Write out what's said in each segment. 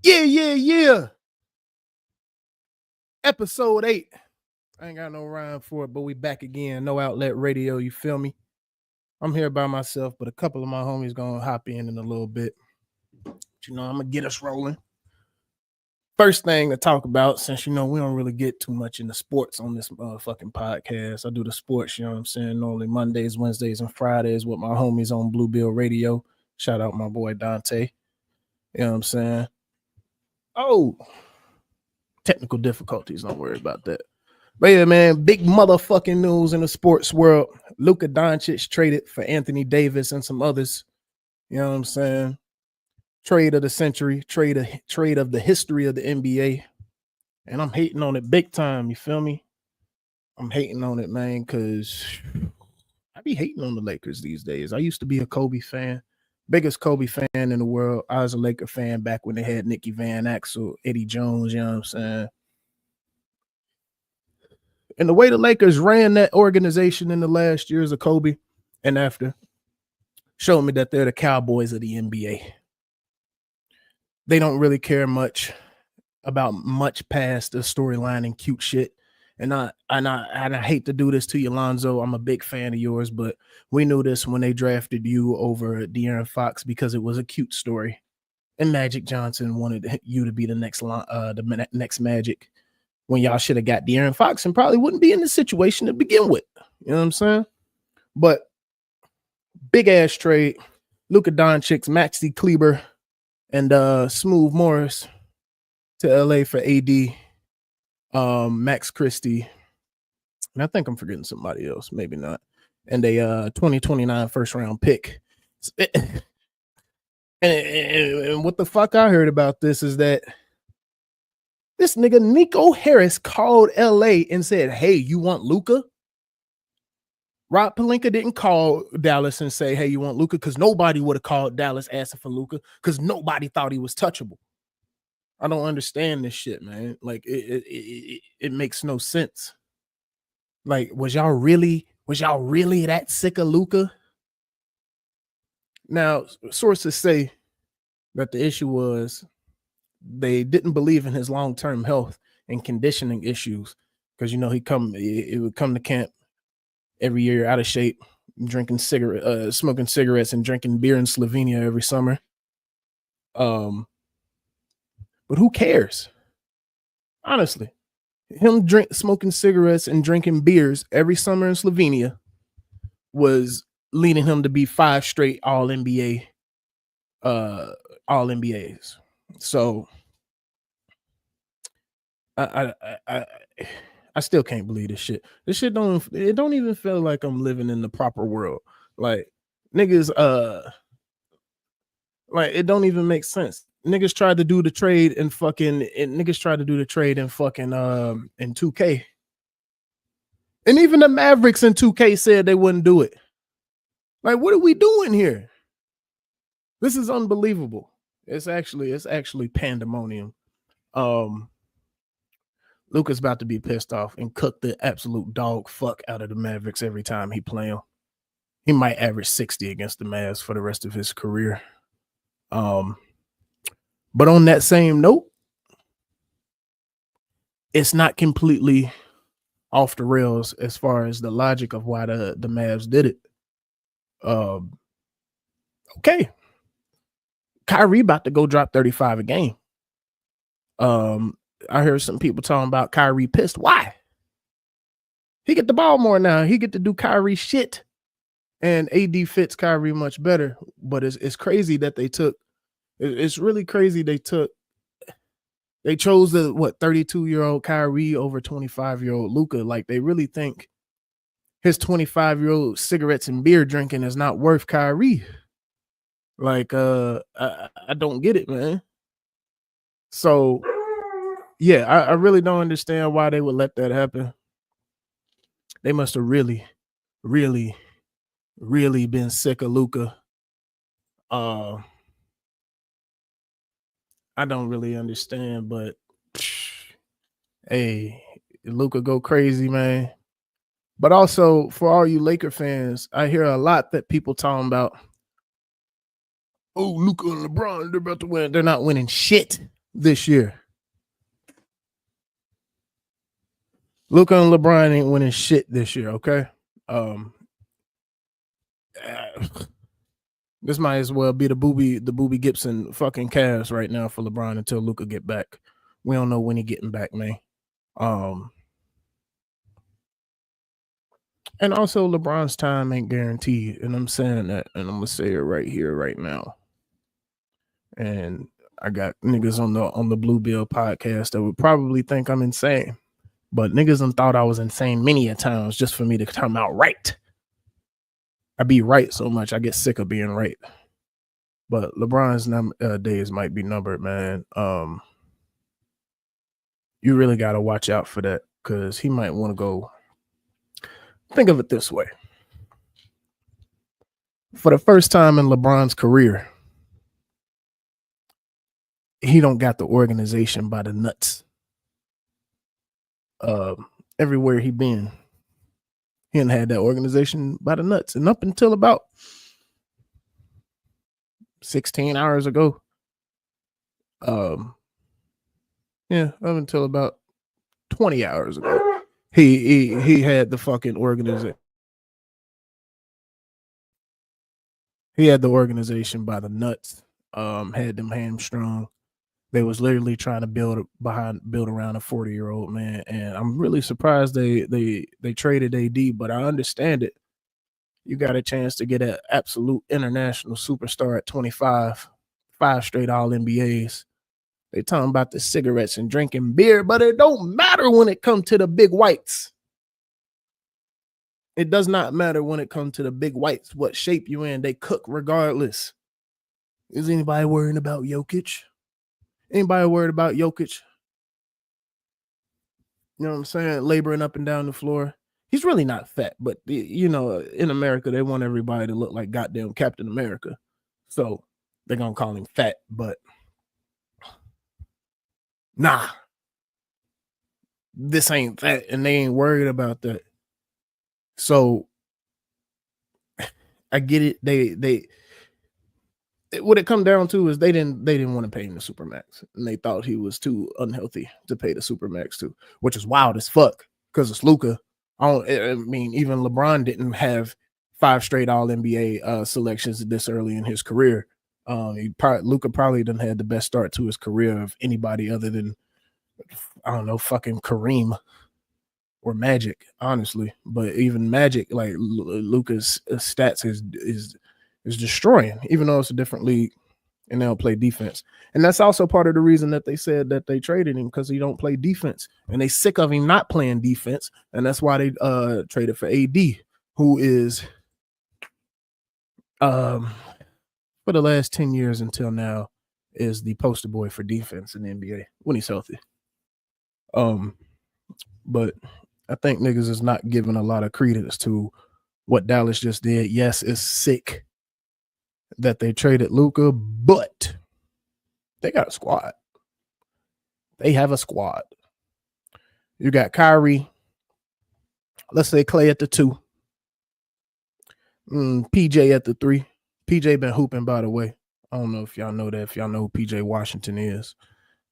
Yeah. Episode 8. I ain't got no rhyme for it, but we back again. No Outlet Radio, you feel me? I'm here by myself, but a couple of my homies gonna hop in a little bit. But, I'm gonna get us rolling. First thing to talk about, since we don't really get too much into sports on this fucking podcast. I do the sports, you know what I'm saying? Normally Mondays, Wednesdays, and Fridays with my homies on Blue Bill Radio. Shout out my boy Dante. You know what I'm saying? Oh, technical difficulties. Don't worry about that. But yeah, man, big motherfucking news in the sports world. Luka Doncic traded for Anthony Davis and some others. You know what I'm saying? Trade of the century, trade of the history of the NBA. And I'm hating on it big time. You feel me? I'm hating on it, man, because I be hating on the Lakers these days. I used to be a Kobe fan, biggest Kobe fan in the world. I was a Laker fan back when they had Nicky Van Axel, Eddie Jones, you know what I'm saying? And the way the Lakers ran that organization in the last years of Kobe and after showed me that they're the Cowboys of the NBA. They don't really care much about much past the storyline and cute shit. And I hate to do this to you, Lonzo. I'm a big fan of yours, but we knew this when they drafted you over De'Aaron Fox because it was a cute story. And Magic Johnson wanted you to be the next Magic when y'all should have got De'Aaron Fox and probably wouldn't be in this situation to begin with. You know what I'm saying? But big ass trade. Luka Doncic, Maxi Kleber, and Smooth Morris to LA for AD. Max Christie, and I think I'm forgetting somebody else, maybe not, and a 2029 first round pick. And what the fuck I heard about this is that this nigga Nico Harris called LA and said, hey, you want Luka? Rob Pelinka didn't call Dallas and say, hey, you want Luka? Because nobody would have called Dallas asking for Luka because nobody thought he was touchable. I don't understand this shit, man. Like it makes no sense. Like, was y'all really that sick of Luka? Now, sources say that the issue was they didn't believe in his long-term health and conditioning issues because he would come to camp every year out of shape, smoking cigarettes and drinking beer in Slovenia every summer. But who cares? Honestly, him smoking cigarettes and drinking beers every summer in Slovenia was leading him to be 5 straight All NBAs. So I still can't believe this shit. This shit don't even feel like I'm living in the proper world. Like niggas, like it don't even make sense. Niggas tried to do the trade in fucking in 2K. And even the Mavericks in 2K said they wouldn't do it. Like, what are we doing here? This is unbelievable. It's actually pandemonium. Luka's about to be pissed off and cook the absolute dog fuck out of the Mavericks every time he play them. He might average 60 against the Mavs for the rest of his career. But on that same note, it's not completely off the rails as far as the logic of why the Mavs did it. Okay. Kyrie about to go drop 35 a game. I heard some people talking about Kyrie pissed. Why? He get the ball more now. He get to do Kyrie shit. And AD fits Kyrie much better. But it's crazy that it's really crazy they chose the 32-year-old Kyrie over 25-year-old Luka. Like they really think his 25-year-old cigarettes and beer drinking is not worth Kyrie. Like I don't get it, man. So yeah, I really don't understand why they would let that happen. They must have really, really, really been sick of Luka. I don't really understand, but hey, Luka go crazy, man. But also for all you Laker fans, I hear a lot that people talking about, oh, Luka and LeBron, they're about to win. They're not winning shit. this year. Luka and LeBron ain't winning shit this year, okay? This might as well be the Booby Gibson fucking Cavs right now for LeBron until Luka get back. We don't know when he getting back, man. And also LeBron's time ain't guaranteed, and I'm saying that, and I'm gonna say it right here, right now. And I got niggas on the Blue Bill podcast that would probably think I'm insane, but niggas done thought I was insane many a times just for me to come out right. I be right so much I get sick of being right. But LeBron's days might be numbered, man. You really got to watch out for that because he might want to go. Think of it this way. For the first time in LeBron's career, he don't got the organization by the nuts. Everywhere he been, he hadn't had that organization by the nuts. And up until about 16 hours ago, up until about 20 hours ago, he had the fucking organization. He had the organization by the nuts. Had them hamstrung. They was literally trying to build around a 40-year-old man, and I'm really surprised they traded AD, but I understand it. You got a chance to get an absolute international superstar at 25, 5 straight All NBAs. They talking about the cigarettes and drinking beer, but it don't matter when it comes to the big whites. It does not matter when it comes to the big whites. What shape you in, they cook regardless. Is anybody worrying about Jokic? Anybody worried about Jokic? You know what I'm saying? Laboring up and down the floor. He's really not fat, but in America, they want everybody to look like goddamn Captain America. So they're going to call him fat, but nah. This ain't fat, and they ain't worried about that. So I get it. They what it come down to is they didn't want to pay him the supermax, and they thought he was too unhealthy to pay the supermax to, which is wild as fuck because it's Luka. I mean, even LeBron didn't have 5 straight All NBA selections this early in his career. Luka probably didn't have the best start to his career of anybody other than, I don't know, fucking Kareem or Magic, honestly. But even Magic, like Luka's stats is destroying, even though it's a different league and they don't play defense. And that's also part of the reason that they said that they traded him, because he don't play defense, and they sick of him not playing defense, and that's why they traded for AD, who is for the last 10 years until now is the poster boy for defense in the NBA when he's healthy. But I think niggas is not giving a lot of credence to what Dallas just did. Yes, it's sick that they traded Luka, but they got a squad. They have a squad. You got Kyrie. Let's say Clay at the 2. PJ at the 3. PJ been hooping, by the way. I don't know if y'all know that. If y'all know who PJ Washington is,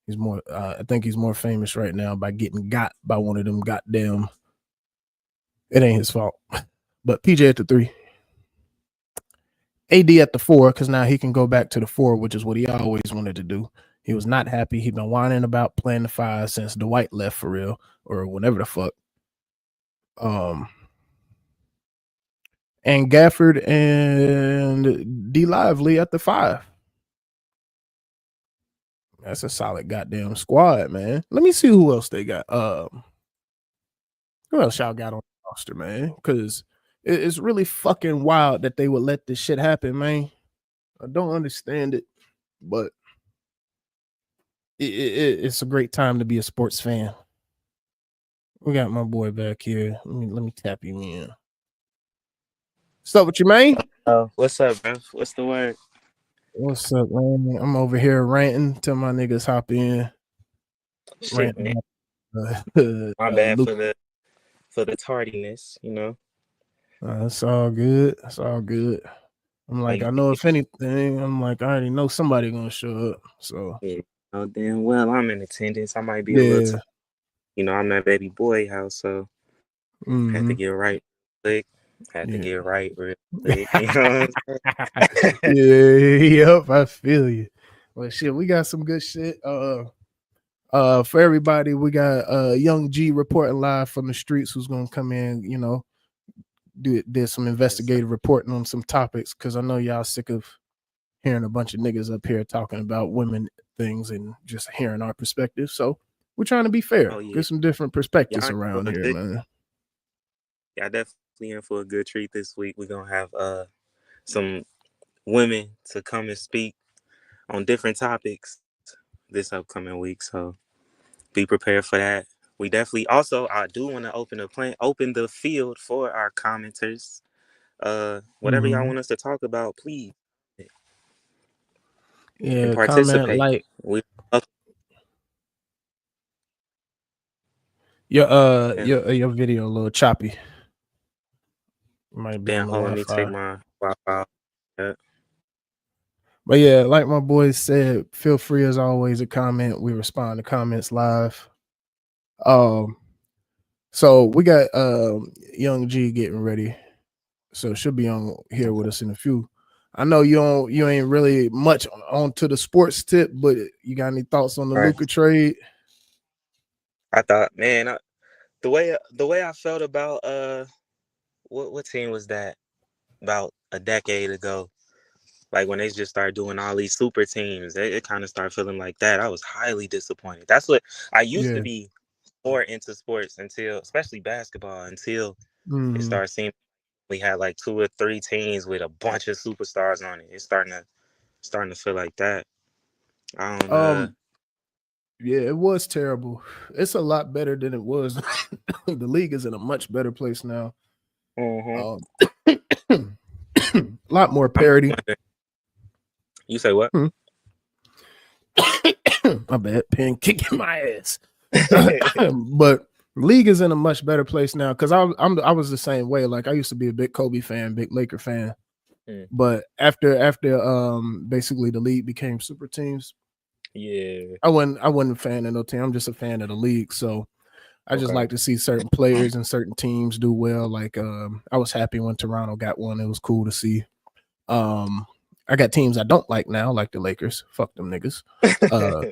he's more. I think he's more famous right now by getting got by one of them goddamn. It ain't his fault, but PJ at the 3. AD at the 4, because now he can go back to the 4, which is what he always wanted to do. He was not happy. He'd been whining about playing the 5 since Dwight left for real, or whenever the fuck. And Gafford and D Lively at the 5. That's a solid goddamn squad, man. Let me see who else they got. Who else y'all got on the roster, man? Because it's really fucking wild that they would let this shit happen, man. I don't understand it, but it's a great time to be a sports fan. We got my boy back here. Let me tap him in. What's up with you, man? What's up, bro? What's the word? What's up, man? I'm over here ranting till my niggas hop in. Shit, ranting. My bad for the tardiness, you know. That's all good. That's all good. I'm like, I know if anything, I'm like, I already know somebody gonna show up. So yeah. Oh, damn well, I'm in attendance. I might be a little, Yeah. I'm that baby boy house, so had to Mm-hmm. get right quick. Had to Yeah. get right real quick. You know what I'm saying? Yeah, yep, I feel you. Well, shit, we got some good shit. For everybody, we got Young G reporting live from the streets, who's gonna come in, did some Yes, sir. investigative reporting on some topics, because I know y'all sick of hearing a bunch of niggas up here talking about women things and just hearing our perspective. So we're trying to be fair, Oh yeah, get some different perspectives y'all in for around a here, good. man. Y'all definitely in for a good treat this week. We're gonna have some women to come and speak on different topics this upcoming week. So be prepared for that. We definitely also I do want to open the field for our commenters. Whatever y'all Mm-hmm. want us to talk about, please and Yeah, comment, participate. like We love it. your video a little choppy. Might be on Damn, the hold on, let me take Wi-Fi. my Wi-Fi. Yeah. But yeah, like my boys said, feel free as always to comment. We respond to comments live. Um, so we got Young G getting ready. So she'll be on here with Okay. us in a few. I know you ain't really much on to the sports tip, but you got any thoughts on the Right. Luka trade? I thought, man, the way I felt about what team was that about a decade ago? Like when they just started doing all these super teams, it kind of started feeling like that. I was highly disappointed. That's what I used to Yeah. be more into sports until, especially basketball, until it Mm-hmm. started seeing we had like two or three teams with a bunch of superstars on it. It's starting to feel like that. I don't Um, yeah, it was terrible. It's a lot better than it was. The league is in a much better place now. hmm Um, a lot more I'm parity. wondering. You say what? Hmm. My bad, pen kicking my ass. But league is in a much better place now, because I was the same way. Like I used to be a big Kobe fan, big Laker fan, Mm, but after basically the league became super teams, yeah. I wasn't a fan of no team. I'm just a fan of the league. So I just Okay. like to see certain players and certain teams do well. Like I was happy when Toronto got one. It was cool to see. Um, I got teams I don't like now, like the Lakers. Fuck them niggas. Uh,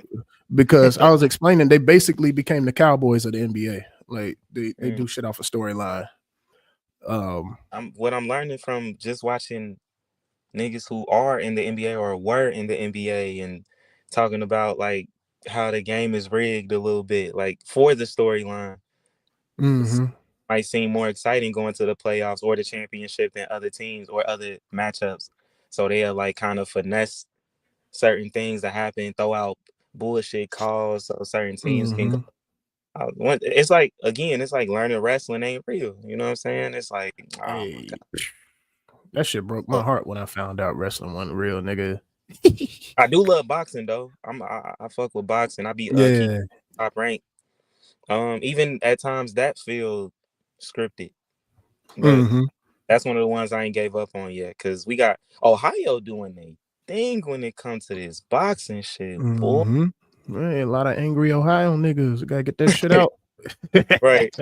because I was explaining, they basically became the Cowboys of the NBA. Like they Mm. do shit off a storyline. Um, What I'm learning from just watching niggas who are in the NBA or were in the NBA and talking about like how the game is rigged a little bit, like for the storyline. It's, mm-hmm, might seem more exciting going to the playoffs or the championship than other teams or other matchups. So they'll like kind of finesse certain things that happen, throw out bullshit calls so certain teams can go. mm-hmm. It's like again, it's like learning wrestling ain't real. You know what I'm saying? It's like, oh my Hey, that shit broke my god. heart when I found out wrestling wasn't real, nigga. I do love boxing though. I fuck with boxing. I be keep Yeah. top rank. Even at times that feel scripted, but Mm-hmm. that's one of the ones I ain't gave up on yet. Cause we got Ohio doing a thing when it comes to this boxing shit, boy. Mm-hmm. Hey, a lot of angry Ohio niggas. Gotta get that shit out. Right?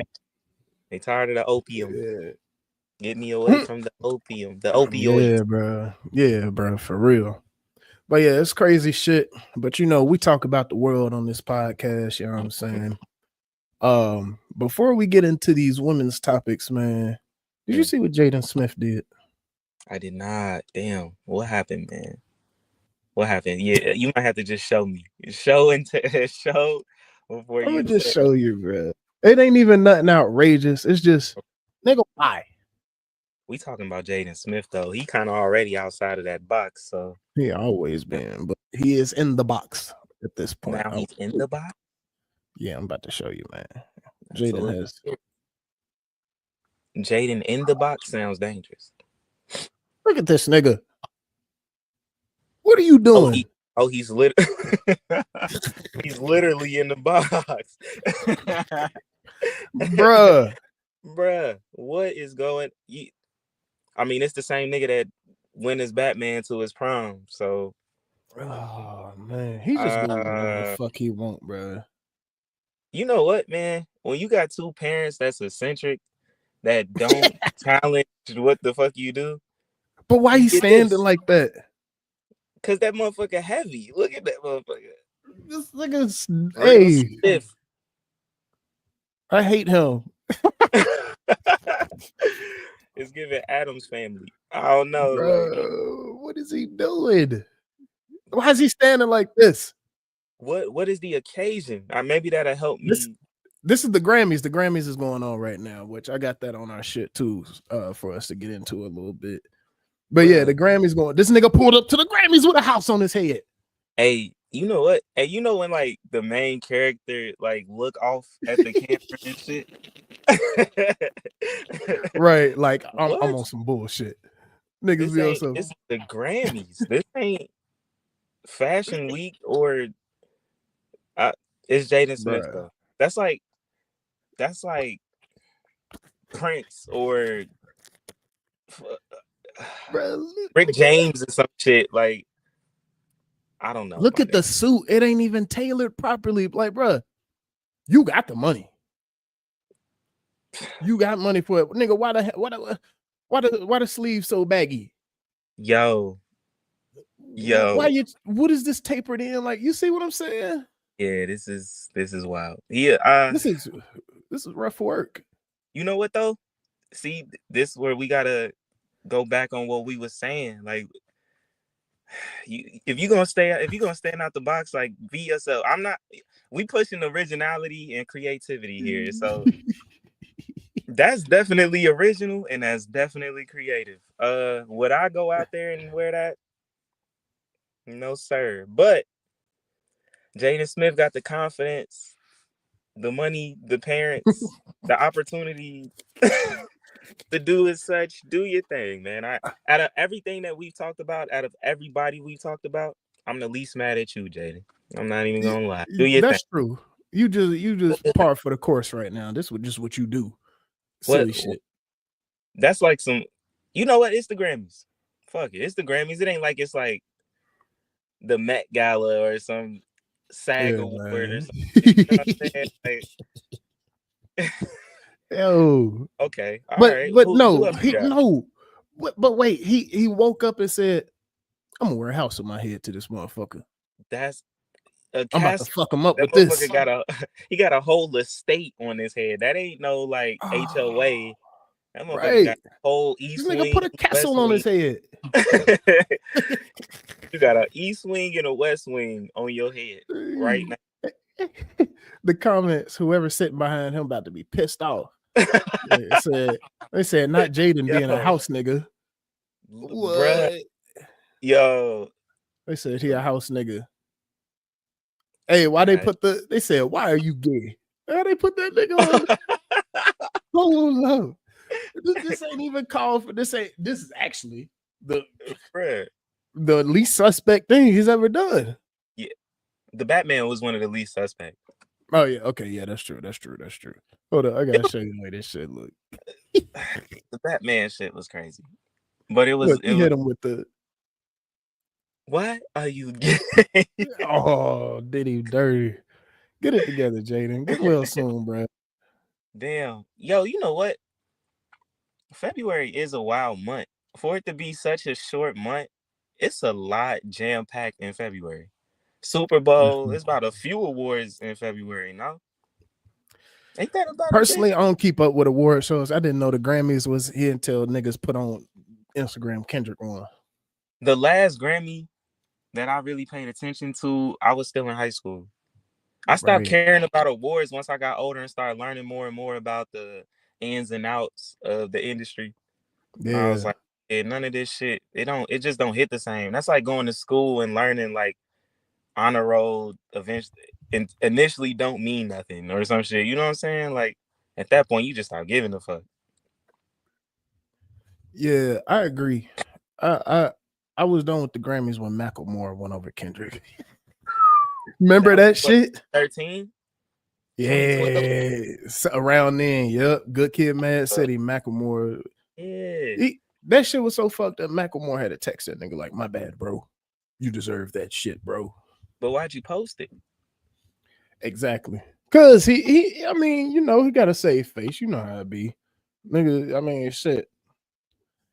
They tired of the opium. Yeah. Get me away from the opium, the opioids. Yeah, bro. Yeah, bro, for real. But yeah, it's crazy shit. But we talk about the world on this podcast, you know what I'm saying? Before we get into these women's topics, man, did you Mm, see what Jaden Smith did? I did not. Damn, what happened, man? What happened? Yeah, you might have to just show me. Show and show before I'm gonna you just say. show you, bro. It ain't even nothing outrageous. It's just, nigga, why? We talking about Jaden Smith though. He kind of already outside of that box, so He always yeah, been, but he is in the box at this point. now Oh, he's in the box. yeah, I'm about to show you, man. That's a Jaden little has. Jaden in the box sounds dangerous. Look at this nigga. What are you Oh, doing? he's he's literally in the box. Bruh. Bruh, what is going? I mean, it's the same nigga that went as Batman to his prom. So Oh man, he just go whatever the fuck he want, bro. You know what, man? When you got two parents that's eccentric, that don't challenge what the fuck you do, But why you he get standing this. like that? Cause that motherfucker heavy. Look at that motherfucker. This nigga's Real hey, stiff. I hate him, It's giving Adam's family. I don't know. Like, bro. What is he doing? Why is he standing like this? what is the occasion? Maybe that'll help This me. this is the Grammys. The Grammys is going on right now, which I got that on our shit too, for us to get into a little bit. But yeah, the Grammys going. This nigga pulled up to the Grammys with a house on his head. Hey, you know what? Hey, you know when like the main character like look off at the camera and shit? Right, like I'm What? on some bullshit. Niggas This be on ain't some this is the Grammys. This ain't Fashion Week or it's Jaden Smith bruh. though. That's like Prince or Bruh, Rick James or some shit. Like, I don't know. look at the suit. It ain't even tailored properly. Like, bruh, you got the money. You got money for it, nigga. Why the sleeves so baggy? Yo. What is this tapered in? Like, you see what I'm saying? Yeah, this is wild. Yeah, This is rough work. you know what though? See, this is where we gotta go back on what we was saying. Like, if you're gonna stand out the box, like be yourself. We pushing originality and creativity here. So that's definitely original and that's definitely creative. Would I go out there and wear that? No, sir. But Jaden Smith got the confidence, the money, the parents, the opportunity to do as such. Do your thing, man. Out of everything that we've talked about, out of everybody we've talked about, I'm the least mad at you, Jaden. I'm not even gonna lie. Do your thing. That's true. You just par for the course right now. This was just what you do. What? Silly shit. That's like some. You know what? It's the Grammys. Fuck it. It's the Grammys. It ain't like it's like the Met Gala or some SAG Yeah, award or man. something. You know what I'm saying? Like, Yo, okay, all but right. Who no, else you got? but wait, he woke up and said, "I'm gonna wear a house on my head to this motherfucker. That's a I'm about to cast. fuck him up That with this." motherfucker got a whole estate on his head. That ain't no like HOA. That motherfucker Right, got a whole this East nigga Wing, put a West castle on Wing. his head. You got an East Wing and a West Wing on your head right now. The comments, whoever sitting behind him about to be pissed off. They said not Jaden being a house nigga. Bruh. What? Yo. They said he a house nigga. Hey, why they said, why are you gay? Why they put that nigga on? Oh no. This ain't even called for this is actually the least suspect thing he's ever done. Yeah. The Batman was one of the least suspect. Oh yeah, okay, yeah, that's true. Hold on, I gotta show you the way this shit look. The Batman shit was crazy. But it was Look, he hit him with the what are you gay? Oh, did he dirty? Get it together, Jaden. Get well soon, bro. Damn. Yo, you know what? February is a wild month. For it to be such a short month, it's a lot jam-packed in February. Super Bowl, it's about a few awards in February, no? Ain't that about Personally, it? I don't keep up with award shows. I didn't know the Grammys was here until niggas put on Instagram Kendrick on. The last Grammy that I really paid attention to, I was still in high school. I stopped caring about awards once I got older and started learning more and more about the ins and outs of the industry. Yeah. I was like, yeah, none of this shit, it just don't hit the same. That's like going to school and learning like honor roll initially don't mean nothing or some shit. You know what I'm saying? Like at that point, you just stop giving a fuck. Yeah, I agree. I was done with the Grammys when Macklemore went over Kendrick. Remember that shit? 13? Yeah, around then. Yep, Good Kid, Mad City, Macklemore. Yeah, That shit was so fucked up. Macklemore had to text that nigga like, "My bad, bro." You deserve that shit, bro. But why'd you post it? Exactly. Cause he I mean, he got a safe face. You know how it be. Nigga, I mean shit.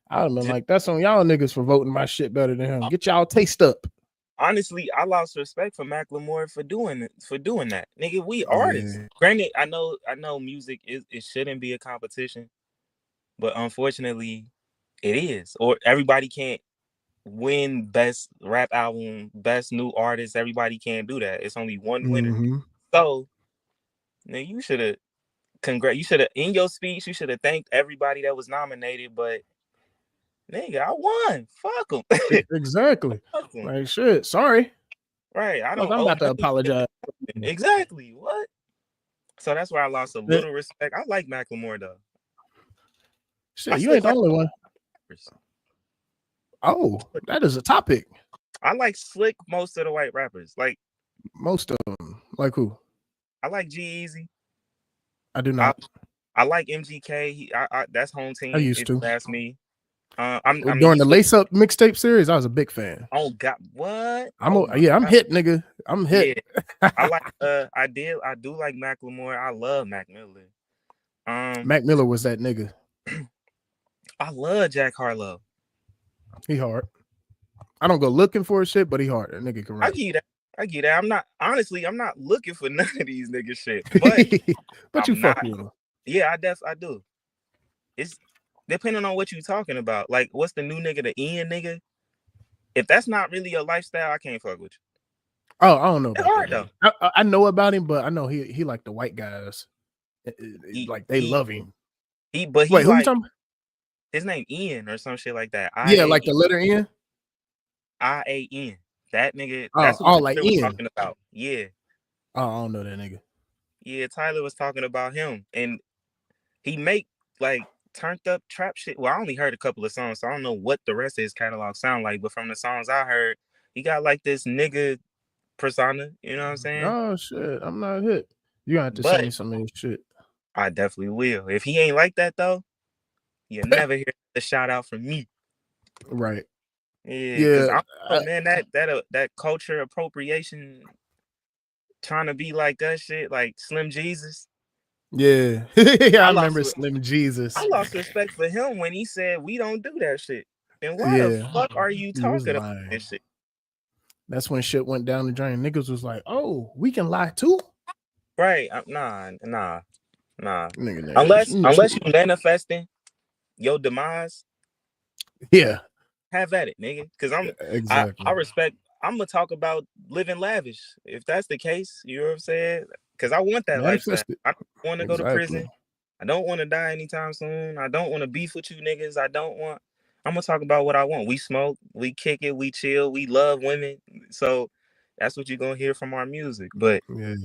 I'd have been Just, like, that's on y'all niggas for voting my shit better than him. Get y'all taste up. honestly, I lost respect for Macklemore for doing that. Nigga, we artists. Yeah. Granted, I know music it shouldn't be a competition, but unfortunately it is. Or everybody can't win best rap album, best new artist. Everybody can't do that. It's only one winner. Mm-hmm. So, nigga, you should have you should have in your speech, you should have thanked everybody that was nominated, but nigga, I won. Fuck them. Exactly. Fuck them. Like shit. Sorry. Right. I Look, don't I'm owe about to nothing. apologize. Exactly. What? So that's where I lost a Eh, little respect. I like Macklemore though. I Shit, you still ain't the clap only one. rappers. Oh, that is a topic. I like Slick most of the white rappers. Like Most of them. Like who? I like G-Eazy. I do I not. I like MGK. That's home I team. used If to. you ask me, I mean During he's the still. Lace Up mixtape series, I was a big fan. Oh God, what? Oh my I'm God. hit, nigga. I'm hit. Yeah, I like. I do like Macklemore. I love Mac Miller. Mac Miller was that nigga. I love Jack Harlow. He hard. I don't go looking for shit, but he hard. That nigga can I rap. get that. I get that. I'm not looking for none of these niggas shit, but But you I'm fuck not. with him. Yeah, I do. It's depending on what you talking about. Like, what's the new nigga, the Ian nigga? If that's not really your lifestyle, I can't fuck with you. Oh, I don't know It's about that hard though. nigga. I know about him, but I know he like the white guys. He Like they he love him. but he Wait, who you like talking about? his name Ian or some shit like that. Yeah, like the letter N. IAN. That nigga. Oh, That's who oh, like Tyler was Ian. talking about. Yeah, Oh, I don't know that nigga. yeah. Tyler was talking about him, and he make like turned up trap shit. Well, I only heard a couple of songs, so I don't know what the rest of his catalog sound like. But from the songs I heard, he got like this nigga persona. You know what I'm saying? Oh shit, I'm not hit. You gonna have to send But me some of this shit. I definitely will. If he ain't like that though, you never hear the shout out from me. Right. Yeah, because Yeah. I don't know, man, that culture appropriation, trying to be like that shit, like Slim Jesus. Yeah. I I remember lost Slim Jesus. I lost respect for him when he said we don't do that shit. And why the Yeah. fuck are you He was talking about lying. this shit? That's when shit went down the drain. Niggas was like, oh, we can lie too? Right? Nah. Nigga. Unless you manifesting your demise, Yeah, have at it, nigga. Because exactly. I respect. I'm gonna talk about living lavish. If that's the case, you know what I'm saying? Because I want that lifestyle. Manifested. I don't want to go to Exactly. prison. I don't want to die anytime soon. I don't want to beef with you niggas. I'm gonna talk about what I want. We smoke, we kick it, we chill, we love women. So that's what you're gonna hear from our music. But Yeah.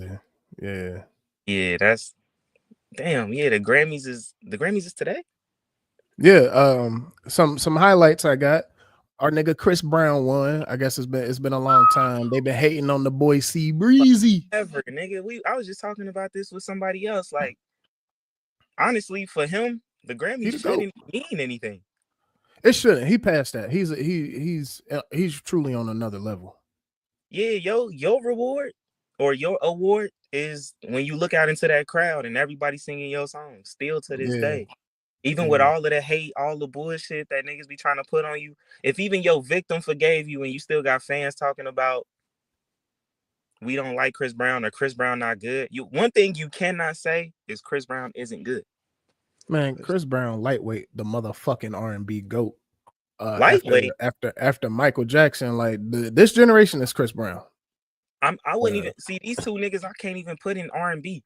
Yeah. yeah, that's damn. Yeah, the Grammys is today. Yeah. Some highlights I got. Our nigga Chris Brown won. I guess it's been a long time. They've been hating on the boy C Breezy. Ever, nigga. I was just talking about this with somebody else. Like, honestly, for him, the He Grammys the GOAT. shouldn't mean anything. It shouldn't. He passed that. He's truly on another level. Yeah, your reward or your award is when you look out into that crowd and everybody singing your song. Still to this Yeah. day, even with Yeah. all of the hate, all the bullshit that niggas be trying to put on you, if even your victim forgave you and you still got fans talking about we don't like Chris Brown or Chris Brown not good, one thing you cannot say is Chris Brown isn't good. Man, Chris Brown, lightweight, the motherfucking R&B GOAT. Lightweight. After Michael Jackson, like this generation is Chris Brown. I wouldn't even see these two niggas. I can't even put in R&B.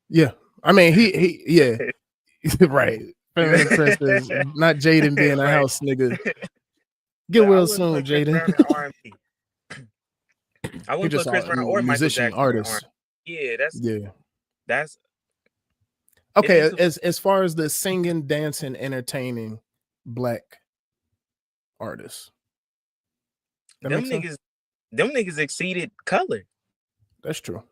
Yeah, I mean yeah, right. Feminine Princess, not Jaden being a house nigga. Get well soon, Jaden. I wouldn't put Chris Brown or Michael Jackson artist. Yeah, that's okay. As far as the singing, dancing, entertaining black artists, them niggas exceeded color. That's true.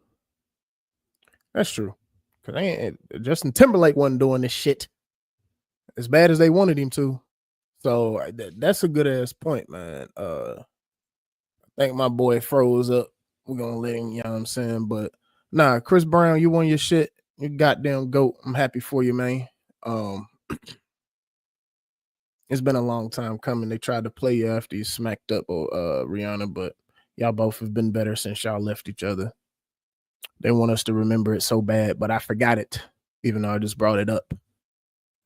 Cause Justin Timberlake wasn't doing this shit as bad as they wanted him to. So that's a good ass point, man. think my boy froze up. We're gonna let him, you know what I'm saying? But nah, Chris Brown, you won your shit. You goddamn goat. I'm happy for you, man. Um, it's been a long time coming. They tried to play you after you smacked up Rihanna, but y'all both have been better since y'all left each other. They want us to remember it so bad, but I forgot it, even though I just brought it up.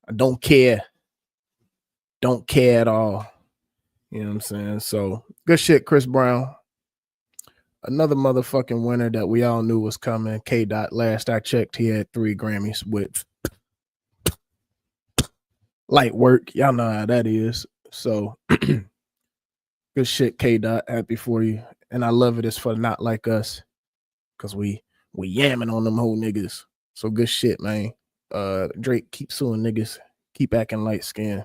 I don't care. Don't care at all. You know what I'm saying? So good shit, Chris Brown. Another motherfucking winner that we all knew was coming. K. Dot. Last I checked, he had 3 Grammys with light work. Y'all know how that is. So good shit, K. Dot. Happy for you. And I love it. It's for Not Like Us. Cause we yamming on them whole niggas. So good shit, man. Drake, keep suing niggas. Keep acting light skin.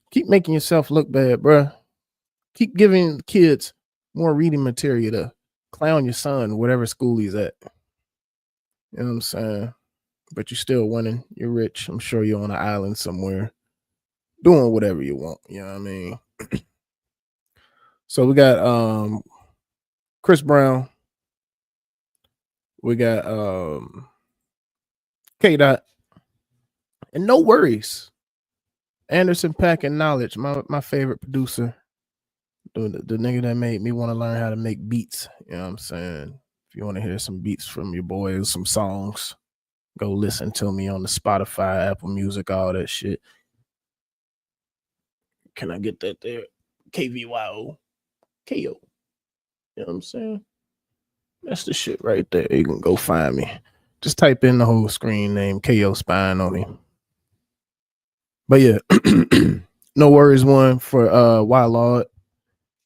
Keep making yourself look bad, bruh. Keep giving kids more reading material to clown your son, whatever school he's at. You know what I'm saying? But you're still winning. You're rich. I'm sure you're on an island somewhere doing whatever you want. You know what I mean? So we got Chris Brown. We got K. Dot. And no worries. Anderson Paak and Knowledge, my favorite producer. The nigga that made me want to learn how to make beats. You know what I'm saying? If you want to hear some beats from your boys, some songs, go listen to me on the Spotify, Apple Music, all that shit. Can I get that there? KVYO. KO. You know what I'm saying? That's the shit right there. You can go find me. Just type in the whole screen name, KO Spine on me. But yeah, no worries one for Wild Lord.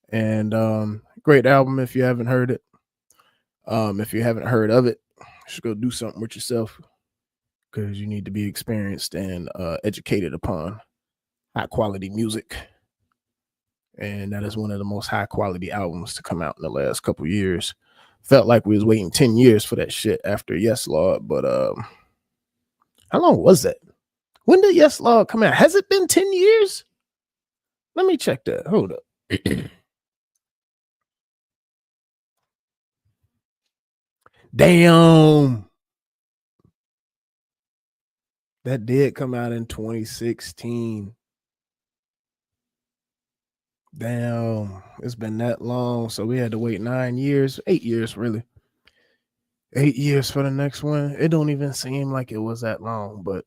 And great album if you haven't heard it. If you haven't heard of it, you should go do something with yourself because you need to be experienced and educated upon high quality music. And that is one of the most high quality albums to come out in the last couple of years. Felt like we was waiting 10 years for that shit after Yes Lord, but how long was that? When did Yes Lord come out? Has it been 10 years? Let me check that. Hold up. Damn. That did come out in 2016. Damn. It's been that long. So we had to wait 9 years, 8 years, really. 8 years for the next one. It don't even seem like it was that long, but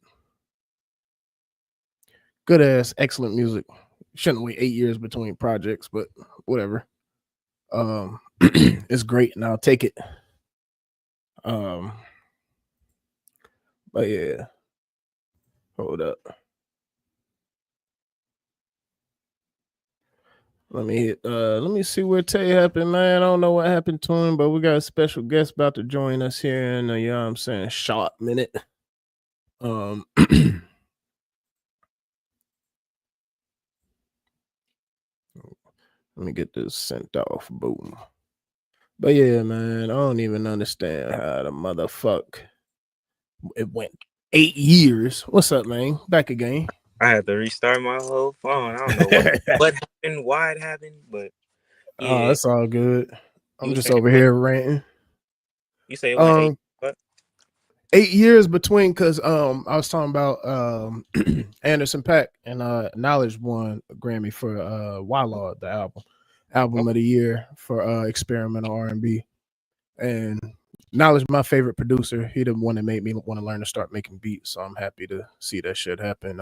good ass, excellent music. Shouldn't wait 8 years between projects, but whatever. It's great and I'll take it. But yeah. Hold up. Let me see where Tay happened, man. I don't know what happened to him, but we got a special guest about to join us here in you know what I'm saying, short minute. Let me get this sent off. Boom. But yeah, man, I don't even understand how the motherfuck it went 8 years. What's up, man? Back again. I had to restart my whole phone. I don't know what happened, why it happened, but Oh, yeah. it's all good. You I'm were just saying over here ranting. you say it went 8. What? 8 years between because I was talking about Anderson Paak and Knowledge won a Grammy for Wild the album of the year for experimental R&B. And Knowledge, my favorite producer, he the one that made me want to learn to start making beats. So I'm happy to see that shit happen.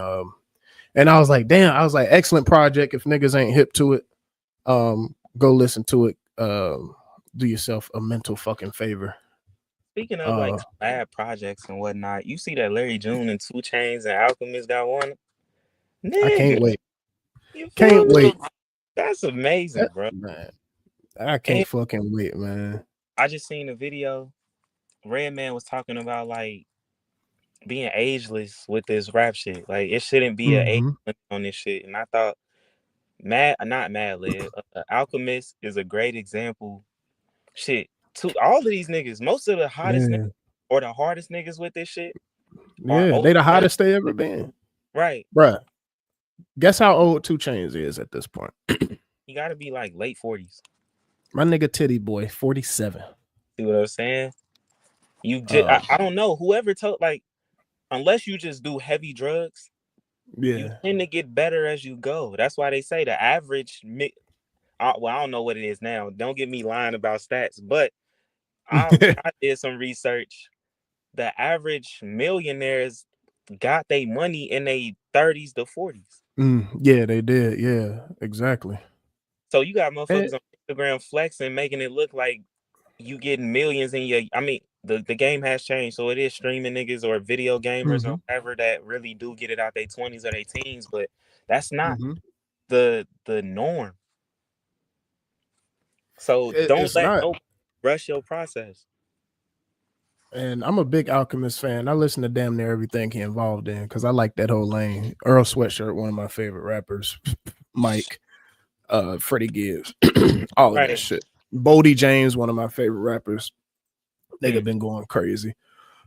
And I was like, damn, I was like, excellent project. If niggas ain't hip to it, go listen to it. Do yourself a mental fucking favor. Speaking of like bad projects and whatnot, you see that Larry June and 2 Chainz and Alchemist got one? I can't Nigga, wait. you Can't feel me? wait. That's amazing, bro. Man, I And can't fucking wait, man. I just seen a video. Redman was talking about like being ageless with this rap shit. Like it shouldn't be an age limit on this shit. And I thought not Mad Lib, Alchemist is a great example. Shit, to all of these niggas, most of the hottest niggas Yeah, or the hardest niggas with this shit are yeah, old. they the hottest they ever been, Right. bruh. Guess how old 2 Chainz is at this point? You gotta be like late 40s. My nigga Titty Boy, 47. See what I'm saying? You just Uh, I don't know. Whoever told like unless you just do heavy drugs, you yeah. tend to get better as you go. That's why they say the average well, I don't know what it is now. Don't get me lying about stats, but when I did some research, the average millionaires got their money in their 30s to 40s. Yeah, they did. Yeah, exactly. So you got And, motherfuckers on Instagram flexing, making it look like you getting millions in your. I mean, the game has changed, so it is streaming niggas or video gamers or mm-hmm, whatever that really do get it out their 20s or their teens, but that's not mm-hmm. the norm. So don't It's let not. nobody rush your process. And I'm a big Alchemist fan. I listen to damn near everything he involved in because I like that whole lane. Earl Sweatshirt, one of my favorite rappers. Mike, Freddie Gibbs, all of that Right. shit. Bodie James, one of my favorite rappers. Nigga Hmm. been going crazy.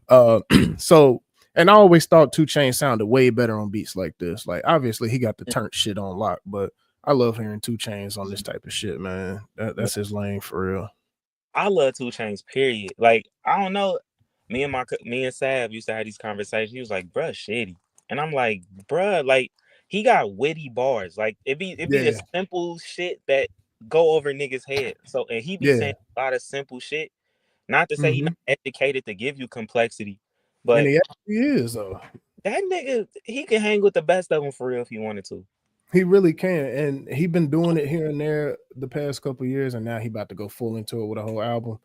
Uh, so and I always thought 2 Chainz sounded way better on beats like this. Like obviously he got the turnt shit on lock, but I love hearing 2 Chainz on this type of shit, man. That's his lane for real. I love 2 Chainz, period. Like, I don't know. Me and Sav used to have these conversations. He was like, bruh, shitty. And I'm like, bruh, like, he got witty bars. Like, it be the Yeah, simple shit that go over niggas' head. So and he be saying yeah. a lot of simple shit. Not to say he Mm-hmm. not educated to give you complexity, And but he actually is though. that nigga, he can hang with the best of them for real if he wanted to. He really can, and he been doing it here and there the past couple years, and now he about to go full into it with a whole album.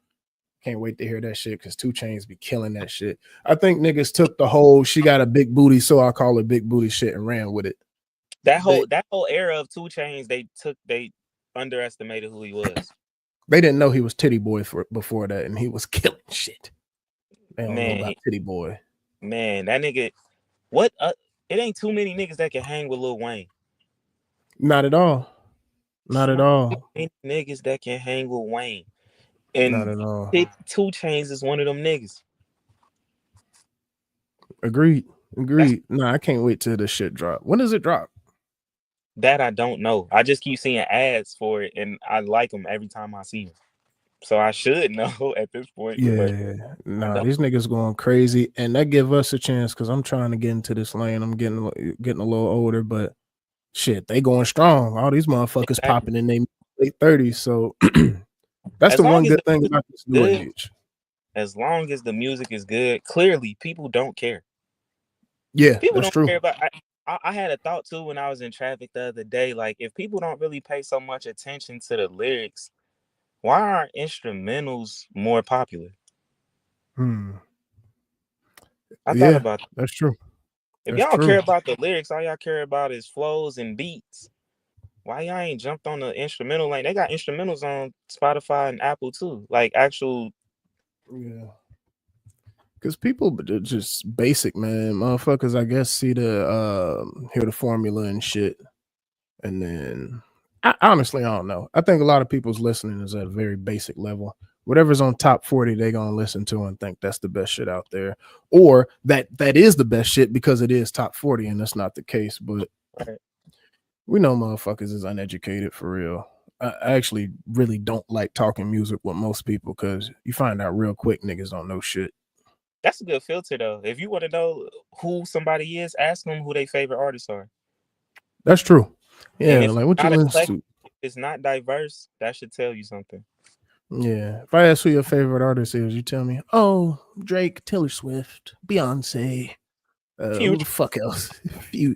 Can't wait to hear that shit because 2 Chainz be killing that shit. I think niggas took the whole "she got a big booty, so I call it big booty" shit and ran with it. They That whole era of 2 Chainz, they underestimated who he was. they didn't know he was Titty Boy for before that, and he was killing shit. They don't know Man, about Titty Boy. man, that nigga, what? It ain't too many niggas that can hang with Lil Wayne. Not at all. Not at Not too all. many niggas that can hang with Wayne. Not And at all. 2 Chainz is one of them niggas. Agreed. That's Agreed. Nah, I can't wait till the shit drop. When does it drop? that I don't know. I just keep seeing ads for it, and I like them every time I see them. So I should know at this point, but Yeah, I nah, don't. these niggas going crazy, and that give us a chance because I'm trying to get into this lane. I'm getting a little older, but shit, they going strong. All these motherfuckers Exactly. popping in their late 30s. So that's As the one long as good the thing music about this is new good, age. as long as the music is good, clearly people don't care. Yeah, People that's don't true. care about. I had a thought too when I was in traffic the other day. Like, if people don't really pay so much attention to the lyrics, why aren't instrumentals more popular? Hmm. I thought Yeah, about that. that's true. If That's y'all don't care true. about the lyrics, all y'all care about is flows and beats. Why y'all ain't jumped on the instrumental lane? They got instrumentals on Spotify and Apple too, like actual. Yeah. Because people just basic, man. Motherfuckers, I guess, see the hear the formula and shit. And then honestly, I don't know. I think a lot of people's listening is at a very basic level. Whatever's on top 40, they gonna listen to and think that's the best shit out there. Or that is the best shit because it is top 40, and that's not the case. But Right. we know motherfuckers is uneducated for real. I actually really don't like talking music with most people because you find out real quick niggas don't know shit. That's a good filter though. If you want to know who somebody is, ask them who their favorite artists are. That's true. And Yeah, if like it's what you not listen eclectic, to. if it's not diverse, that should tell you something. Yeah. If I ask who your favorite artist is, you tell me, oh, Drake, Taylor Swift, Beyonce, who the Future. fuck else? You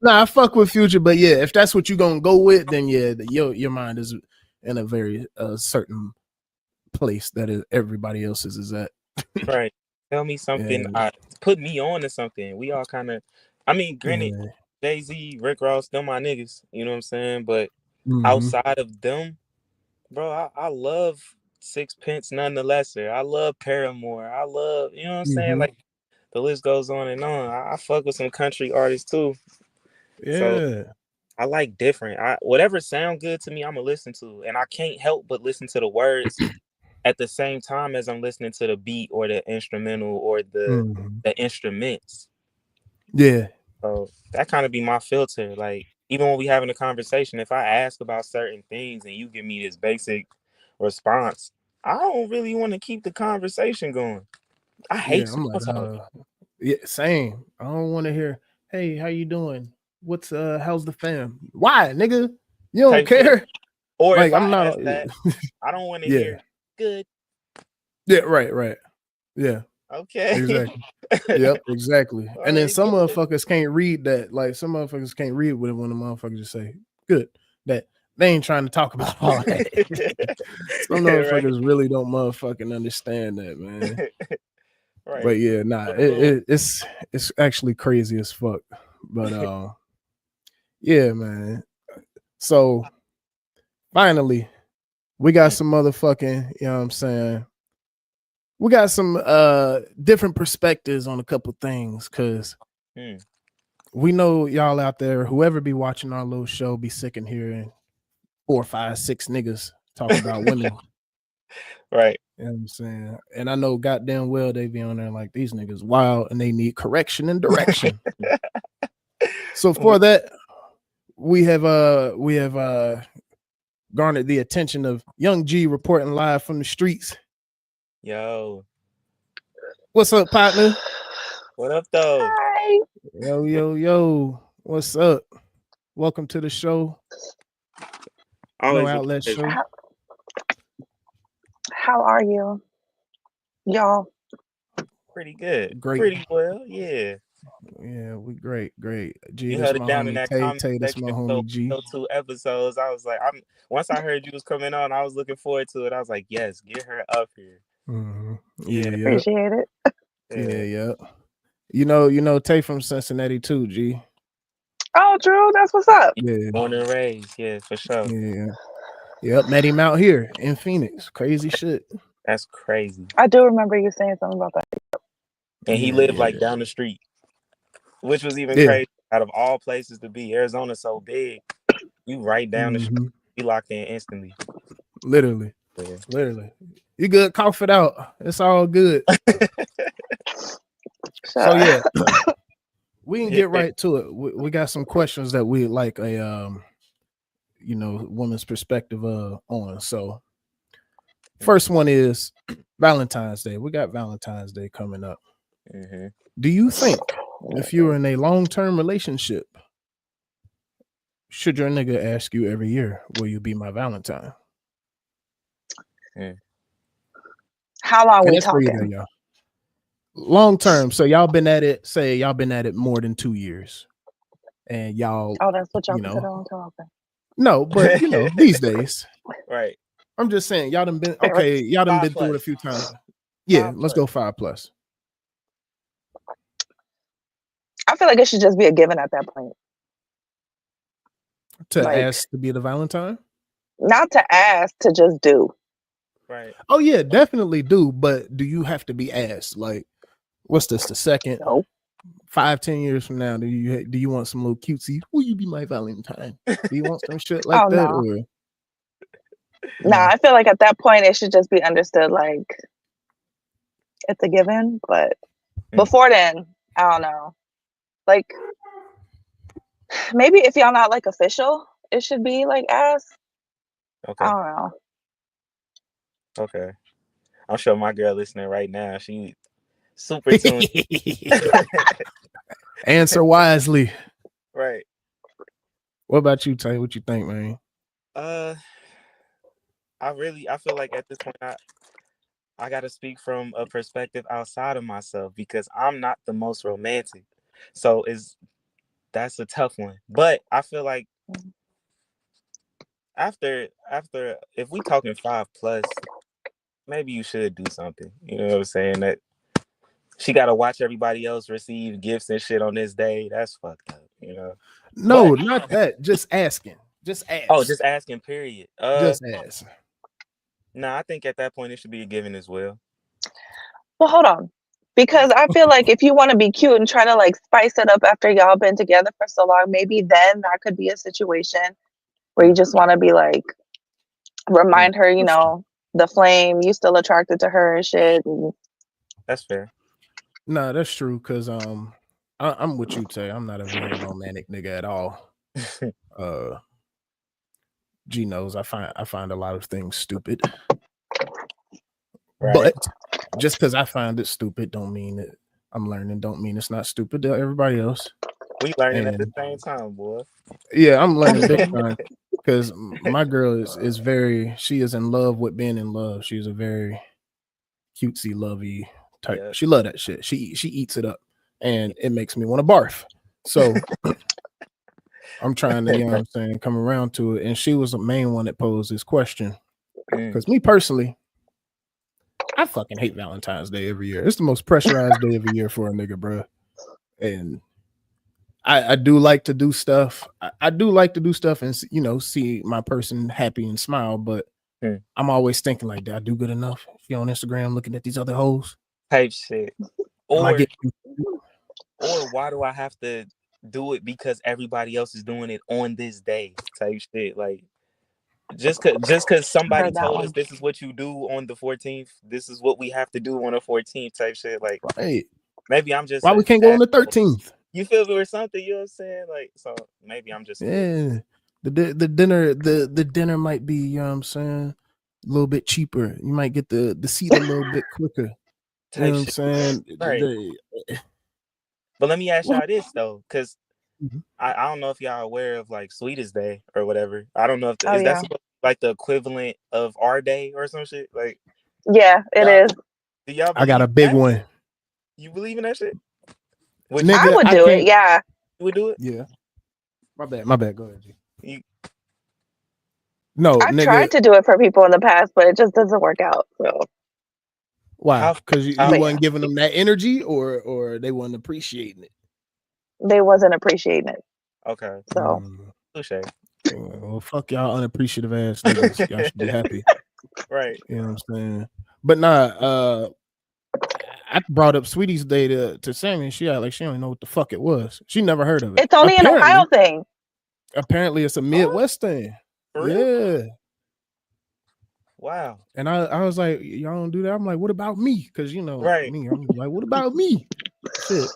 nah, I fuck with Future, but yeah, if that's what you gonna go with, then yeah, your mind is in a very certain place that is everybody else's is at. Right. Tell me something. Yeah, Put me on to something. We all kind of. I mean, granted, yeah. Jay-Z, Rick Ross, them my niggas. You know what I'm saying? But Mm-hmm. outside of them, bro, I love Sixpence none the lesser. I love Paramore. I love, you know what I'm saying? Mm-hmm. Like, the list goes on and on. I fuck with some country artists too. So Yeah. I like different. Whatever sound good to me, I'ma listen to. And I can't help but listen to the words at the same time as I'm listening to the beat or the instrumental or Mm-hmm. the instruments. Yeah. So that kind of be my filter. Like, even when we having a conversation, if I ask about certain things and you give me this basic response, I don't really want to keep the conversation going. I hate Yeah, I'm small like, talk. yeah, same. I don't want to hear, hey, how you doing? What's how's the fam? Why, nigga? You don't Type shit. care? Or Like if I'm I not. ask that, I don't want to Yeah, hear good. yeah, right. Yeah, Okay. exactly. Yep, exactly. All And then right, some good. motherfuckers can't read that. Like some motherfuckers can't read what when the motherfuckers just say good. That they ain't trying to talk about all that. Some Right. motherfuckers really don't motherfucking understand that, man. But Right. yeah, nah, For the little it's actually crazy as fuck. But yeah, man. So finally, we got some motherfucking, you know what I'm saying? We got some different perspectives on a couple things because Hmm. we know y'all out there, whoever be watching our little show, be sick in here and 4, 5, 6 niggas talk about women. Right. You know what I'm saying? And I know goddamn well they be on there like these niggas wild and they need correction and direction. So for that, we have garnered the attention of Young G reporting live from the streets. Yo, What's up, partner? what up though? Hi. Yo. What's up? Welcome to the show. No Always a Outlet pleasure. Show. How are you, y'all? Pretty good. Great. Pretty well, yeah. Yeah, we great. G, You this held it my down in homie that Tay. comment Tay, this my section. So, homie G. 2 episodes, I was like, once I heard you was coming on, I was looking forward to it. I was like, yes, get her up here. Mm-hmm. Yeah. Appreciate it. Yeah. You know Tay from Cincinnati too, G. Oh, Drew, that's what's up. Yeah. Born and raised, yeah, for sure. Yeah. Yep, met him out here in Phoenix. Crazy shit. That's crazy. I do remember you saying something about that. And he lived like down the street, which was even crazy. Out of all places to be, Arizona's so big. You right down the street, you locked in instantly. Literally. Yeah. Literally. You good? Cough it out. It's all good. So yeah, we can get right to it. We got some questions that we like a woman's perspective on. So first one is Valentine's Day. We got Valentine's Day coming up. Mm-hmm. Do you think if you're in a long-term relationship, should your nigga ask you every year, will you be my Valentine? How long we talking? There, y'all. Long term. So y'all been at it more than 2 years. And y'all, oh, that's what y'all consider long term. Okay. No, but these days. Right. I'm just saying, y'all done been through it a few times. Yeah, let's go 5+. I feel like it should just be a given at that point. To ask to be the Valentine? Not to ask, to just do. Right. Oh yeah, definitely do. But do you have to be asked? Like, what's this? The second? Nope. 5-10 years from now, do you want some little cutesy? Will you be my Valentine? Do you want some shit like that? No. Or Nah, I feel like at that point it should just be understood like it's a given. But before then, I don't know. Like maybe if y'all not like official, it should be like ask. Okay. I don't know. Okay. I'm sure my girl listening right now, she super tuned. Answer wisely. Right. What about you, Tay? What you think, man? I feel like at this point I gotta speak from a perspective outside of myself because I'm not the most romantic. So that's a tough one. But I feel like after if we talking 5+, maybe you should do something. You know what I'm saying? That she gotta watch everybody else receive gifts and shit on this day. That's fucked up, No, not that. Just asking. Just ask. Oh, just asking, period. Just ask. Nah, I think at that point it should be a given as well. Well, hold on. Because I feel like if you want to be cute and try to like spice it up after y'all been together for so long, maybe then that could be a situation where you just want to be like, remind her, the flame, you still attracted to her and shit. And that's fair. No, that's true. Cause I'm with you, Tay. I'm not a very romantic nigga at all. G knows I find a lot of things stupid. Right. But just because I find it stupid don't mean that I'm learning. Don't mean it's not stupid to everybody else. We learning at the And same time, boy. yeah, I'm learning big time because my girl is very. She is in love with being in love. She's a very cutesy, lovey type. Yeah. She love that shit. She eats it up, and it makes me want to barf. So I'm trying to, you know what I'm saying, come around to it. And she was the main one that posed this question. Because me personally, I fucking hate Valentine's Day every year. It's the most pressurized day of the year for a nigga, bro. And I do like to do stuff. I do like to do stuff and, you know, see my person happy and smile. But I'm always thinking like, did I do good enough? If you're on Instagram looking at these other hoes, type shit. or why do I have to do it because everybody else is doing it on this day? Type shit. Like just cause somebody told us this is what you do on the 14th, this is what we have to do on the 14th type shit. Like right. Maybe I'm just why we can't go on the 13th? You feel me or something? You know what I'm saying? Like, so maybe I'm just the dinner might be, you know what I'm saying, a little bit cheaper. You might get the seat a little bit quicker. You know what I'm saying? Right. But let me ask y'all this though, because I don't know if y'all aware of like Sweetest Day or whatever. I don't know if is that supposed to be like the equivalent of our day or some shit? Like, yeah, it is. Do y'all? I got a big one. You believe in that shit? I would do it. Yeah. You would do it? Yeah. My bad. Go ahead, G. No, I've tried to do it for people in the past, but it just doesn't work out. So why? Because you wasn't giving them that energy, or they wasn't appreciating it. They wasn't appreciating it. Okay. So well, fuck y'all unappreciative ass niggas. Y'all should be happy. Right. You know what I'm saying? But nah, I brought up Sweetie's Day to Sammy, and she act like she don't know what the fuck it was. She never heard of it. It's only an Ohio thing. Apparently, it's a Midwest thing. Yeah. Wow. And I was like, y'all don't do that. I'm like, what about me? Because you know me. I'm like, what about me? Shit.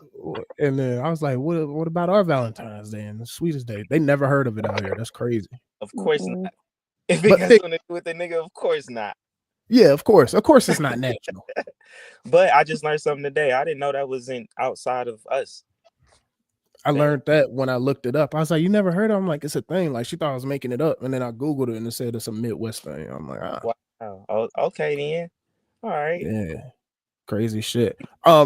And then I was like, what about our Valentine's Day and the Sweetest Day? They never heard of it out here. That's crazy. Of course not. If it has something to do with the nigga, of course not. Yeah, of course. Of course it's not national. But I just learned something today. I didn't know that was outside of us. I learned that when I looked it up. I was like, you never heard of it? I'm like, it's a thing. Like, she thought I was making it up. And then I Googled it and it said it's a Midwest thing. I'm like, Wow. Oh, okay, then. All right. Yeah. Crazy shit.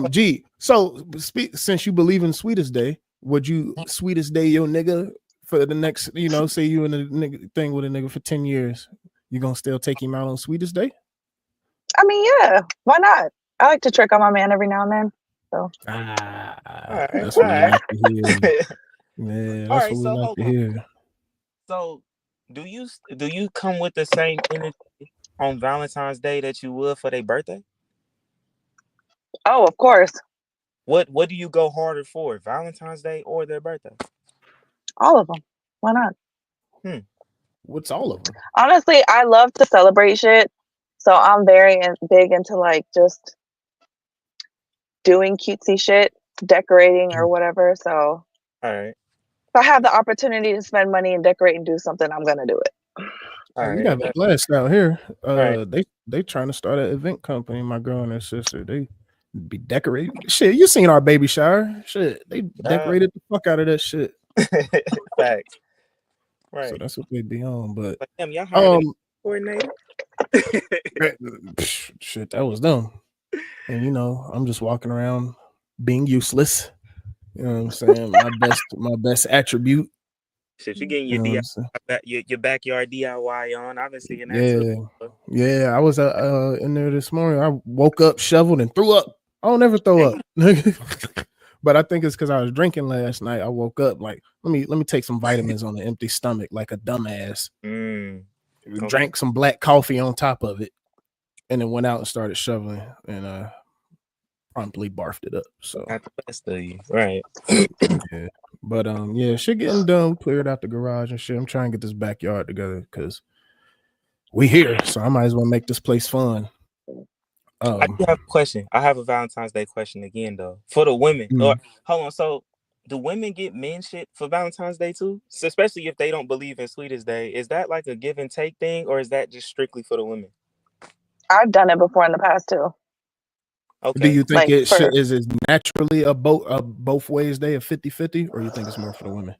G, so since you believe in Sweetest Day, would you Sweetest Day your nigga for the next, you know, say you in a nigga thing with a nigga for 10 years? You gonna still take him out on Sweetest Day? I mean, yeah. Why not? I like to trick on my man every now and then. So that's what we like to hear. Yeah, that's what we like to hear. So do you come with the same energy on Valentine's Day that you would for their birthday? Oh, of course. What do you go harder for, Valentine's Day or their birthday? All of them. Why not? What's all of them? Honestly, I love to celebrate shit. So I'm very big into like just doing cutesy shit, decorating or whatever. So all right. If I have the opportunity to spend money and decorate and do something, I'm gonna do it. We got a blast out here. They trying to start an event company. My girl and her sister, they be decorating shit. You seen our baby shower? Shit, they decorated the fuck out of that shit. Facts. Right. So that's what they be on. But y'all hired a coordinator. Shit, that was them. And you know, I'm just walking around being useless. You know what I'm saying? My best attribute. Shit, you getting your backyard DIY on. I've been seeing that too. Yeah. I was in there this morning. I woke up, shoveled, and threw up. I don't ever throw up. But I think it's because I was drinking last night. I woke up like, let me take some vitamins on an empty stomach, like a dumbass. Drank some black coffee on top of it, and then went out and started shoveling, and promptly barfed it up. So not the best of you, right? Yeah. But shit getting done. We cleared out the garage and shit. I'm trying to get this backyard together because we here, so I might as well make this place fun. I do have a question. I have a Valentine's Day question again, though, for the women. Hold on. So do women get men shit for Valentine's Day too? So especially if they don't believe in Sweetest Day. Is that like a give and take thing, or is that just strictly for the women? I've done it before in the past too. Do Okay. you think Like it should for, is it naturally a both ways day of 50-50, or you think it's more for the women?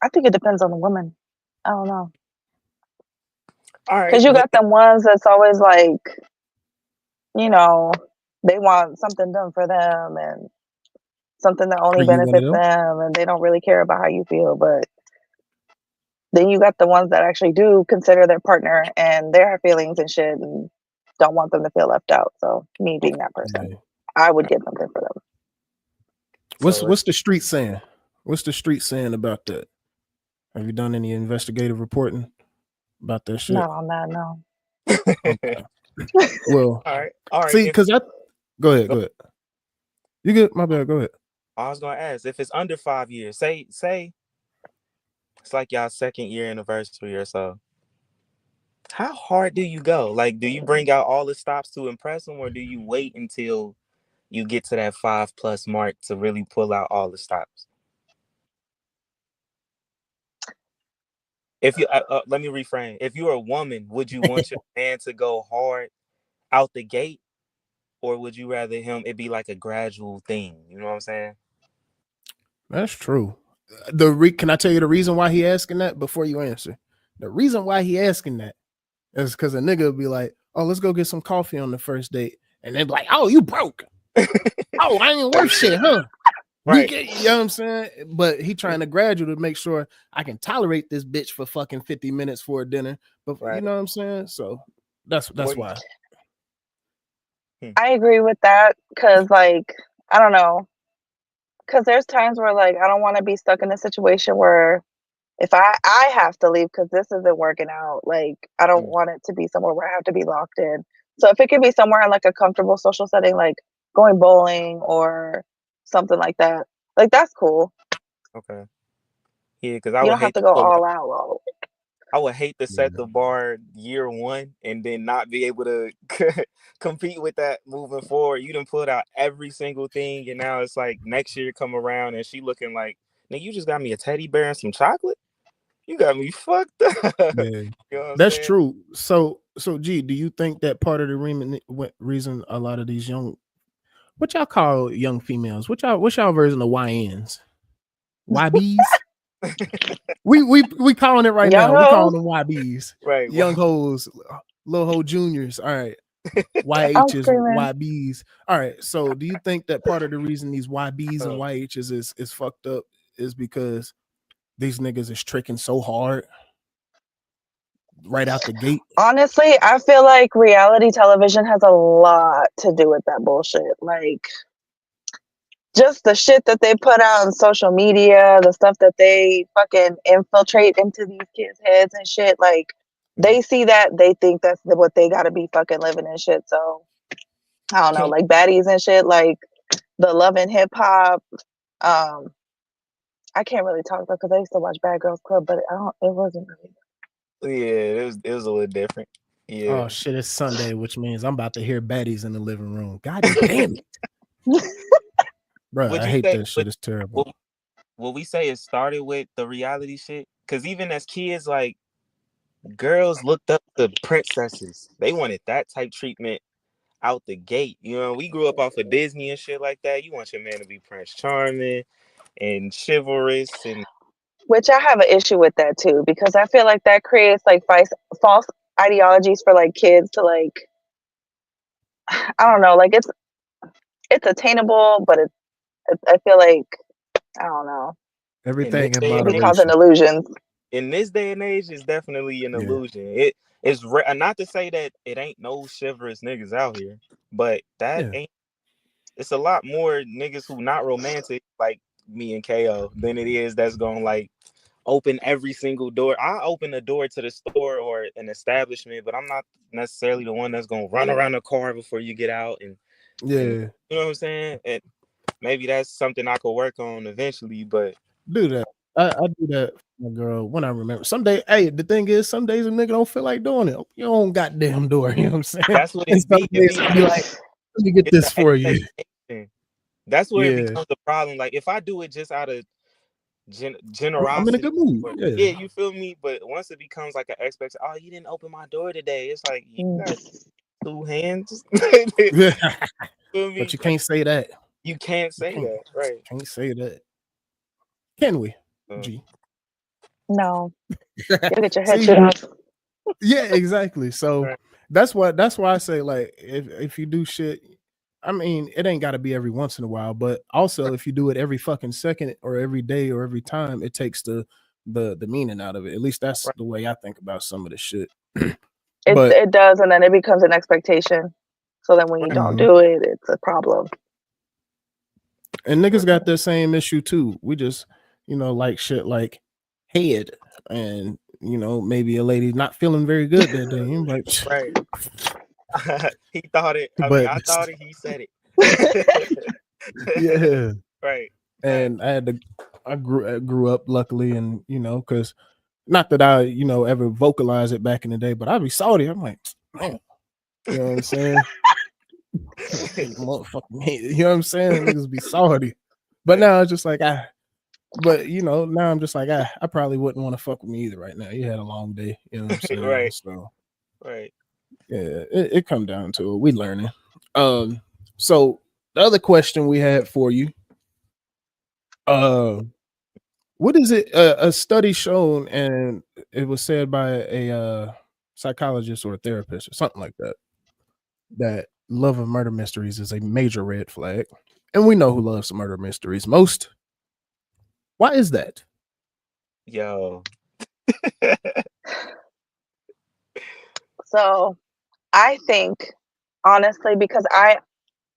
I think it depends on the woman. I don't know. All right. Because you got them ones that's always like, you know, they want something done for them and something that Are only you one of benefits them? them, and they don't really care about how you feel. But then you got the ones that actually do consider their partner and their feelings and shit and don't want them to feel left out. So me being that person, Yeah. I would get something for them. So What's the street saying? What's the street saying about that? Have you done any investigative reporting about that shit? Not on that, no. Okay. Well, all right. All right. see, If because go ahead. You get my bad. Go ahead. I was gonna ask if it's under 5 years, say it's like y'all second year anniversary or so. How hard do you go? Like, do you bring out all the stops to impress them, or do you wait until you get to that 5+ mark to really pull out all the stops? If you let me reframe. If you're a woman, would you want your man to go hard out the gate, or would you rather it be like a gradual thing? You know what I'm saying? That's true. Can I tell you the reason why he asking that before you answer? The reason why he asking that is because a nigga will be like, "Oh, let's go get some coffee on the first date," and then be like, "Oh, you broke? Oh, I ain't worth shit, huh?" Right. You know what I'm saying? But he trying to graduate to make sure I can tolerate this bitch for fucking 50 minutes for a dinner. But you Right. know what I'm saying? So that's What do why. I agree with that because, like, I don't know. Because there's times where, like, I don't want to be stuck in a situation where if I have to leave because this isn't working out, like, I don't you? want it to be somewhere where I have to be locked in. So if it could be somewhere in like a comfortable social setting, like going bowling or something like that, like that's cool. Okay. Yeah, because I You would don't have hate to to go pull up. all out. Well, I would hate to Yeah. set the bar year one and then not be able to compete with that moving forward. You done pulled out every single thing, and now it's like next year come around and she looking like, nigga, you just got me a teddy bear and some chocolate. You got me fucked up. Yeah. You know what I'm That's saying? true. So G, do you think that part of the reason a lot of these what y'all call young females? What's y'all version of YNs? YBs? We calling it right young now. We hoes, calling them YBs. Right. Young hoes, little hoe juniors. All right. I'm YHs, screaming. YBs. All right. So do you think that part of the reason these YBs and Uh, YHs is fucked up is because these niggas is tricking so hard right out the gate? Honestly, I feel like reality television has a lot to do with that bullshit. Like, just the shit that they put out on social media, the stuff that they fucking infiltrate into these kids' heads and shit. Like, they see that, they think that's what they gotta be fucking living and shit. So, I don't know, like baddies and shit, like the Love and Hip Hop. Um, I can't really talk about because I used to watch Bad Girls Club, but it wasn't really. yeah, it was a little different. Yeah. Oh shit, it's Sunday, which means I'm about to hear baddies in the living room. God damn it. Bro, Would I you hate say that shit. It's terrible. will we say it started with the reality shit? Because even as kids, like girls looked up to princesses. They wanted that type treatment out the gate. You know, we grew up off of Disney and shit like that. You want your man to be Prince Charming and chivalrous and Which I have an issue with that too, because I feel like that creates like false ideologies for like kids to like, I don't know, like it's attainable, but I feel like, I don't know, in this Everything in day it and be age, causing moderation. illusions. in this day and age, it's definitely an Yeah. illusion. It's not to say that it ain't no chivalrous niggas out here, but that Yeah. ain't. It's a lot more niggas who not romantic like me and KO than it is that's gonna like open every single door. I open the door to the store or an establishment, but I'm not necessarily the one that's gonna run around the car before you get out and Yeah. you know what I'm saying? And maybe that's something I could work on eventually, but Do that. I do that for my girl when I remember. Hey, the thing is, some days a nigga don't feel like doing it. You don't goddamn door. You know what I'm saying? that's what And it some be. It days be I'll be like like, let me get it's this an for you. expectation That's where it Yeah, becomes a problem. Like if I do it just out of I'm in a generosity, good mood. yeah, Yeah. you feel me. But once it becomes like an expectation, oh, you didn't open my door today. It's like you got two hands. Yeah. Feel But me? you Like, can't say that. you can't You say can't, that, right? can't say that. Can we? Uh, G. No, you'll get your head See, shot off. yeah, exactly. So right, that's why I say, like, if you do shit, I mean, it ain't got to be every once in a while, but also if you do it every fucking second or every day or every time, it takes the meaning out of it. At least that's right, the way I think about some of the shit. It But it does, and then it becomes an expectation. So then when you right, don't mhm. do it, it's a problem. And niggas right, got the same issue too. We just, like shit like head, and maybe a lady not feeling very good that day. I'm like, right. He thought it. I mean, but I thought it. He said it. yeah. right. Fact. And I grew up luckily, and because not that I ever vocalize it back in the day, but I'd be salty. I'm like, man, you know what I'm saying? Motherfucking hate. You know what I'm saying? Niggas be salty. But Right. now it's just like but now I'm just like I probably wouldn't want to fuck with me either right now. You had a long day, you know what I'm saying? right. So Right. yeah, it come down to it. We learning. So the other question we had for you, uh what is it? A study shown, and it was said by a psychologist or a therapist or something like that, that love of murder mysteries is a major red flag. And we know who loves murder mysteries most. Why is that? Yo. So I think, honestly, because I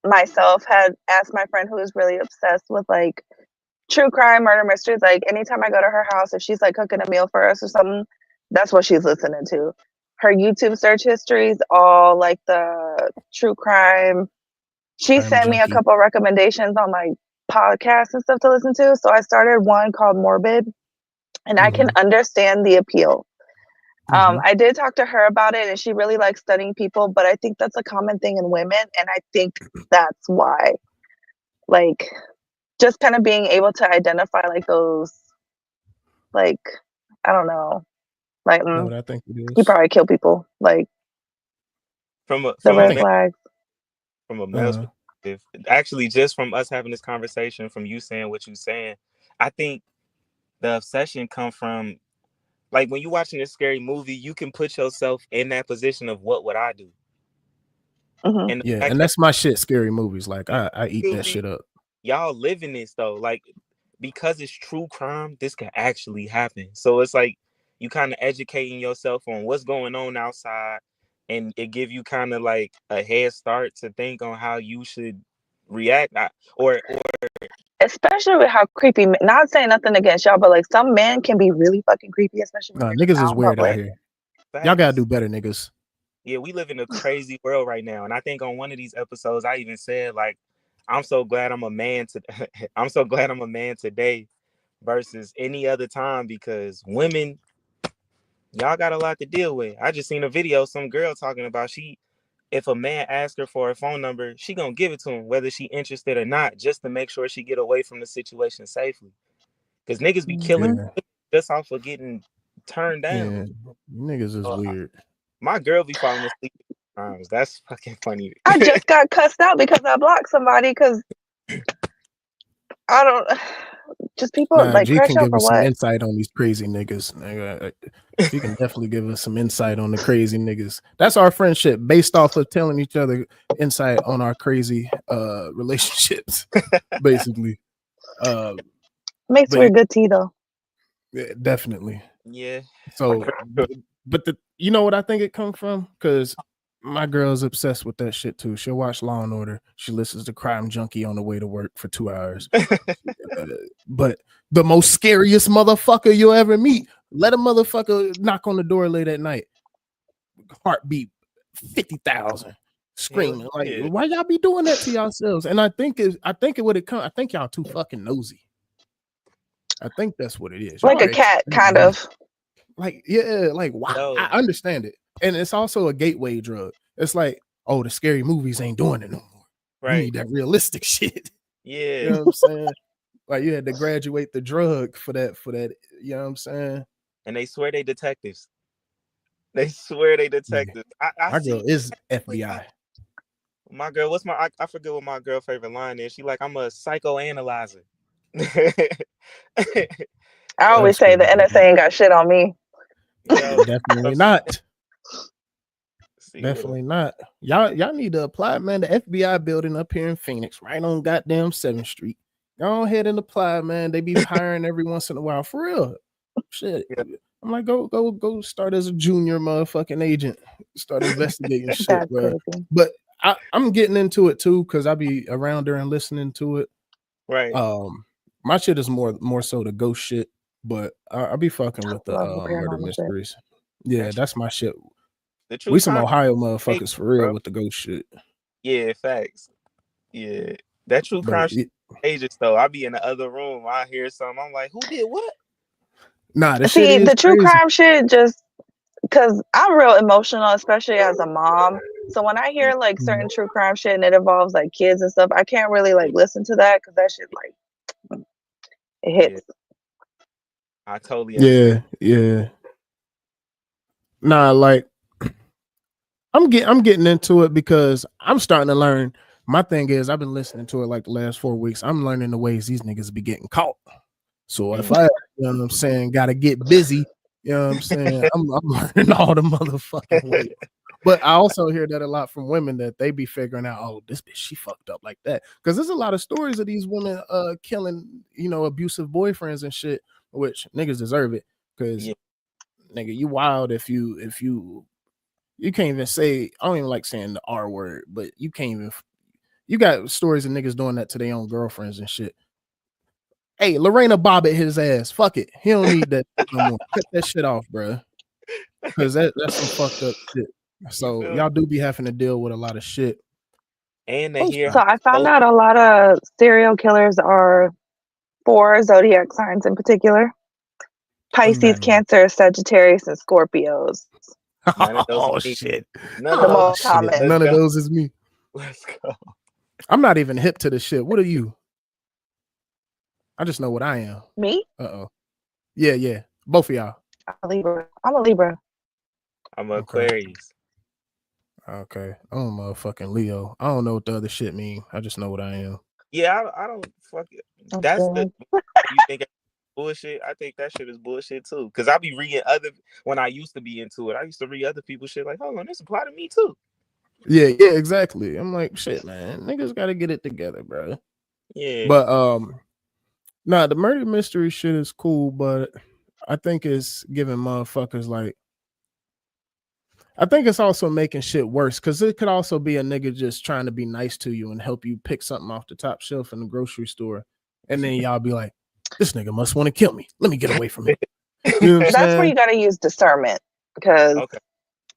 myself had asked my friend who is really obsessed with like true crime, murder mysteries, like anytime I go to her house, if she's like cooking a meal for us or something, that's what she's listening to. Her YouTube search history is all like the true crime. She I'm sent me a junkie. couple recommendations on like podcasts and stuff to listen to. So I started one called Morbid, and I can Hmm. understand the appeal. Hmm. I did talk to her about it, and she really likes studying people, but I think that's a common thing in women, and I think that's why, like, just kind of being able to identify like those, like, I don't know, like You know what I think it he is? probably killed people, like From a the from I a red think male flags. from a male's uh perspective, actually, just from us having this conversation, from you saying what you saying, I think the obsession come from like when you're watching a scary movie, you can put yourself in that position of what would I do, Hmm. and the yeah, fact and that that's my shit, scary movies. Like I eat feel that me, shit up. y'all living this though, like because it's true crime, this can actually happen. So it's like you kind of educating yourself on what's going on outside, and it give you kind of like a head start to think on how you should react, or Especially with how creepy. Not saying nothing against y'all, but like some men can be really fucking creepy, especially when Nah, you're just niggas is out in weird out public. here. Y'all gotta facts. do better, niggas. Yeah, we live in a crazy world right now, and I think on one of these episodes, I even said like, I'm so glad I'm a man to, I'm so glad I'm a man today versus any other time because women, y'all got a lot to deal with. I just seen a video, some girl talking about if a man asks her for a phone number, she gonna give it to him whether she interested or not, just to make sure she get away from the situation safely. Because niggas be killing Hmm. Yeah, just off of getting turned down. yeah. Niggas is Uh, weird. my girl be falling asleep times. That's fucking funny. I just got cussed out because I blocked somebody because I don't. Just people Nah, like G crash can out give for us some what? insight on these crazy niggas. Nigga. She can definitely give us some insight on the crazy niggas. That's our friendship, based off of telling each other insight on our crazy relationships, basically. Uh, Makes but for a good tea though. yeah, definitely. Yeah, my So, girl. but you know what I think it come from? Because my girl's obsessed with that shit too. She'll watch Law and Order. She listens to Crime Junkie on the way to work for 2 hours. Uh, but the most scariest motherfucker you'll ever meet, let a motherfucker knock on the door late at night, heartbeat 50,000, Hell screaming like, yeah. why y'all be doing that to yourselves? And I think it would have come. I think y'all too fucking nosy. I think that's what it is. Y'all Like are a cat, extremely kind nosy. of. Like, yeah, like why? I Yo, understand it, and it's also a gateway drug. It's like, oh, the scary movies ain't doing it no more. We right. need that realistic shit. Yeah. You know what I'm saying? Like you had to graduate the drug for that. You know what I'm saying? And they swear they detectives. They swear they Yeah. detectives. I My girl see is like FBI. my girl, what's I forget what my girl favorite line is. She like, I'm a psychoanalyzer. I So always That's say the crazy. NSA ain't got shit on me. yo, Definitely not. see what Definitely not. Y'all need to apply, man. The FBI building up here in Phoenix, right on goddamn 7th Street. Go ahead and apply, man. They be hiring every once in a while. For real. Shit. yeah, I'm like, go start as a junior motherfucking agent. Start investigating shit, That's bro. crazy. But I'm getting into it too, because I be around there and listening to it. right. My shit is more so the ghost shit, but I be fucking with the Love the murder paranormal shit. mysteries. Yeah, That's that's my shit. the true We some crime, Ohio hey, motherfuckers for real bro. with the ghost shit. Yeah, facts. Yeah, that true But crime shit ages though. I be in the other room. I hear something. I'm like, who did what? nah, the shit See, is the true crazy. crime shit just because I'm real emotional, especially as a mom. So when I hear like certain true crime shit and it involves like kids and stuff, I can't really like listen to that because that shit like it Yeah, hits. I totally Yeah, understand. yeah. Nah, like I'm getting into it because I'm starting to learn. My thing is I've been listening to it like the last 4 weeks. I'm learning the ways these niggas be getting caught. So if Mm. I, you know what I'm saying, gotta get busy, you know what I'm saying, I'm learning all the motherfucking ways. But I also hear that a lot from women that they be figuring out, oh, this bitch, she fucked up like that. Because there's a lot of stories of these women killing, abusive boyfriends and shit, which niggas deserve it. Because Yeah, nigga, you wild if you can't even say, I don't even like saying the R word, but you can't even, you got stories of niggas doing that to their own girlfriends and shit. Hey, Lorena Bobbitt his ass. Fuck it. He don't need that no more. Cut that shit off, bro. Because that's some fucked up shit. you So feel me? y'all do be having to deal with a lot of shit. And to Most hear So times. I found both. out a lot of serial killers are 4 zodiac signs in particular: Pisces, Mm. Cancer, Sagittarius, and Scorpios. None of those are Oh me. shit. None of The those. Oh most shit. common. Let's None of go. those is me. Let's go. I'm not even hip to this shit. What are you? I just know what I am. Me? Uh-oh. Yeah. Both of y'all. I'm a Libra. I'm a Libra. I'm Okay. Aquarius. Okay. I'm a motherfucking Leo. I don't know what the other shit mean. I just know what I am. Yeah, I don't fuck it. I'm That's the feeling. you think it's bullshit. I think that shit is bullshit too. Cause I be reading other when I used to be into it. I used to read other people's shit like, hold on, this apply to me too. Yeah, exactly. I'm like, shit, man. Niggas gotta get it together, bro. Yeah, But nah, the murder mystery shit is cool, but I think it's giving motherfuckers like I think it's also making shit worse because it could also be a nigga just trying to be nice to you and help you pick something off the top shelf in the grocery store. And then y'all be like, this nigga must want to kill me. Let me get away from him. You know what I'm That's where saying? you got to use discernment because okay,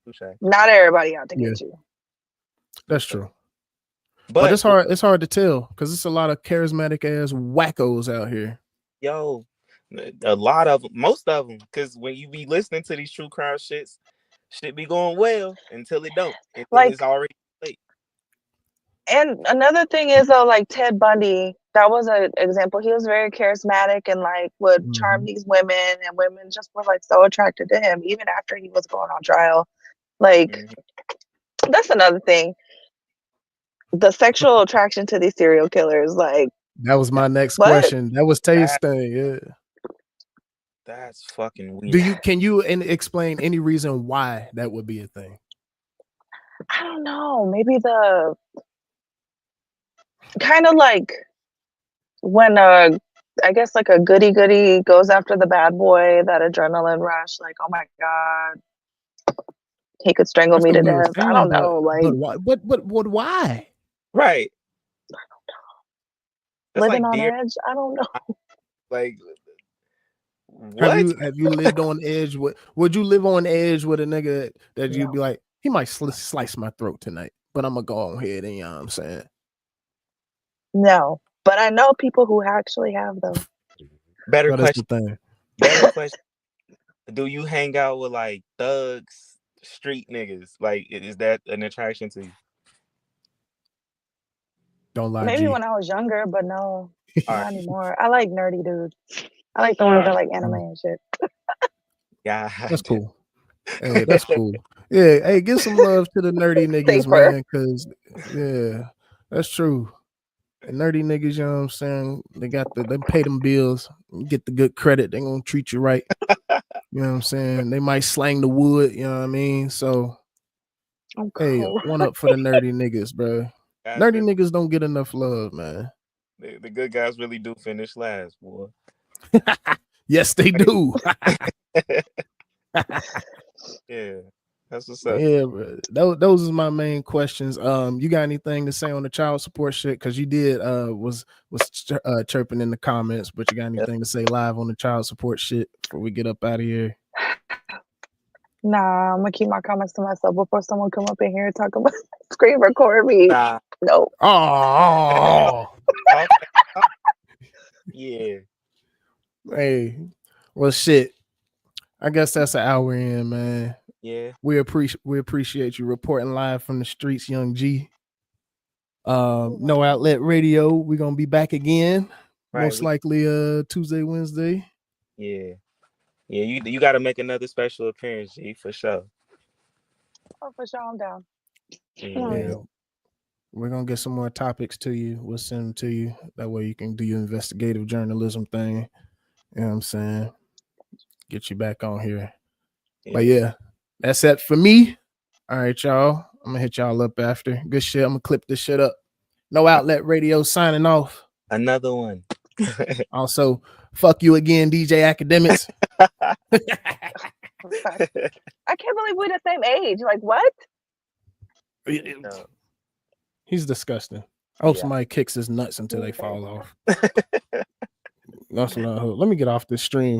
touche. not everybody out to Yeah, get you. that's true. But But it's hard to tell because it's a lot of charismatic ass wackos out here. yo, a lot of them, most of them, because when you be listening to these true crime shits, shit be going well until it don't, until it's Like, already late. and another thing is though, like Ted Bundy, that was an example. He was very charismatic and like would charm Mhm. these women, and women just were like so attracted to him even after he was going on trial. Like, Mhm. that's another thing. The sexual attraction to these serial killers, like, That was my next what? question. That was Tay's That, thing. Yeah. that's fucking weird. Can you explain any reason why that would be a thing? I don't know. Maybe the kind of like when I guess like a goody goody goes after the bad boy, that adrenaline rush, like, oh my God, he could strangle That's me a to real death. I thing, don't know. but Like, why? But why? Right. That's living like on deer. edge. I don't know. Like Have what? you lived on edge? Would you live on edge with a nigga that you'd No, be like, he might slice my throat tonight, but I'm gonna go on ahead and you know what I'm saying. no. But I know people who actually have though. Better But that's the question. thing. Better question. Do you hang out with like thugs, street niggas? Like, is that an attraction to you? Don't lie, Maybe G. when I was younger, but no, All not right. anymore. I like nerdy dudes. I like the ones that like anime and shit. Yeah. That's cool. Hey, that's cool. Yeah, hey, give some love to the nerdy niggas, Safer. man, because yeah, that's true. The nerdy niggas, you know what I'm saying? They pay them bills, you get the good credit, they gonna treat you right. You know what I'm saying? They might slang the wood, you know what I mean? So I'm hey, cold. one up for the nerdy niggas, bro. Guys Nerdy really, niggas don't get enough love, man. the good guys really do finish last, boy. Yes, they do. Yeah. That's what's up. Yeah, bro. Those is my main questions. You got anything to say on the child support shit? Because you did was chirping in the comments, but you got anything to say live on the child support shit before we get up out of here? Nah, I'm gonna keep my comments to myself before someone come up in here and talk about screen record me. Nah. No. Oh, Okay. Yeah. hey, well, shit. I guess that's an hour in, man. Yeah. We appreciate you reporting live from the streets, Young G. No Outlet Radio. We're gonna be back again, Right. most likely Tuesday, Wednesday. Yeah. Yeah. You got to make another special appearance, G, for sure. Oh, for sure, I'm down. Yeah, we're gonna get some more topics to you. We'll send them to you. That way you can do your investigative journalism thing. You know what I'm saying? Get you back on here. But yeah, that's it for me. All right, y'all. I'm gonna hit y'all up after. Good shit. I'm gonna clip this shit up. No Outlet Radio signing off. Another one. Also, fuck you again, DJ Academics. I can't believe we're the same age. Like, what? No. He's disgusting. I hope Yeah. somebody kicks his nuts until they fall off. That's not. Let me get off this stream.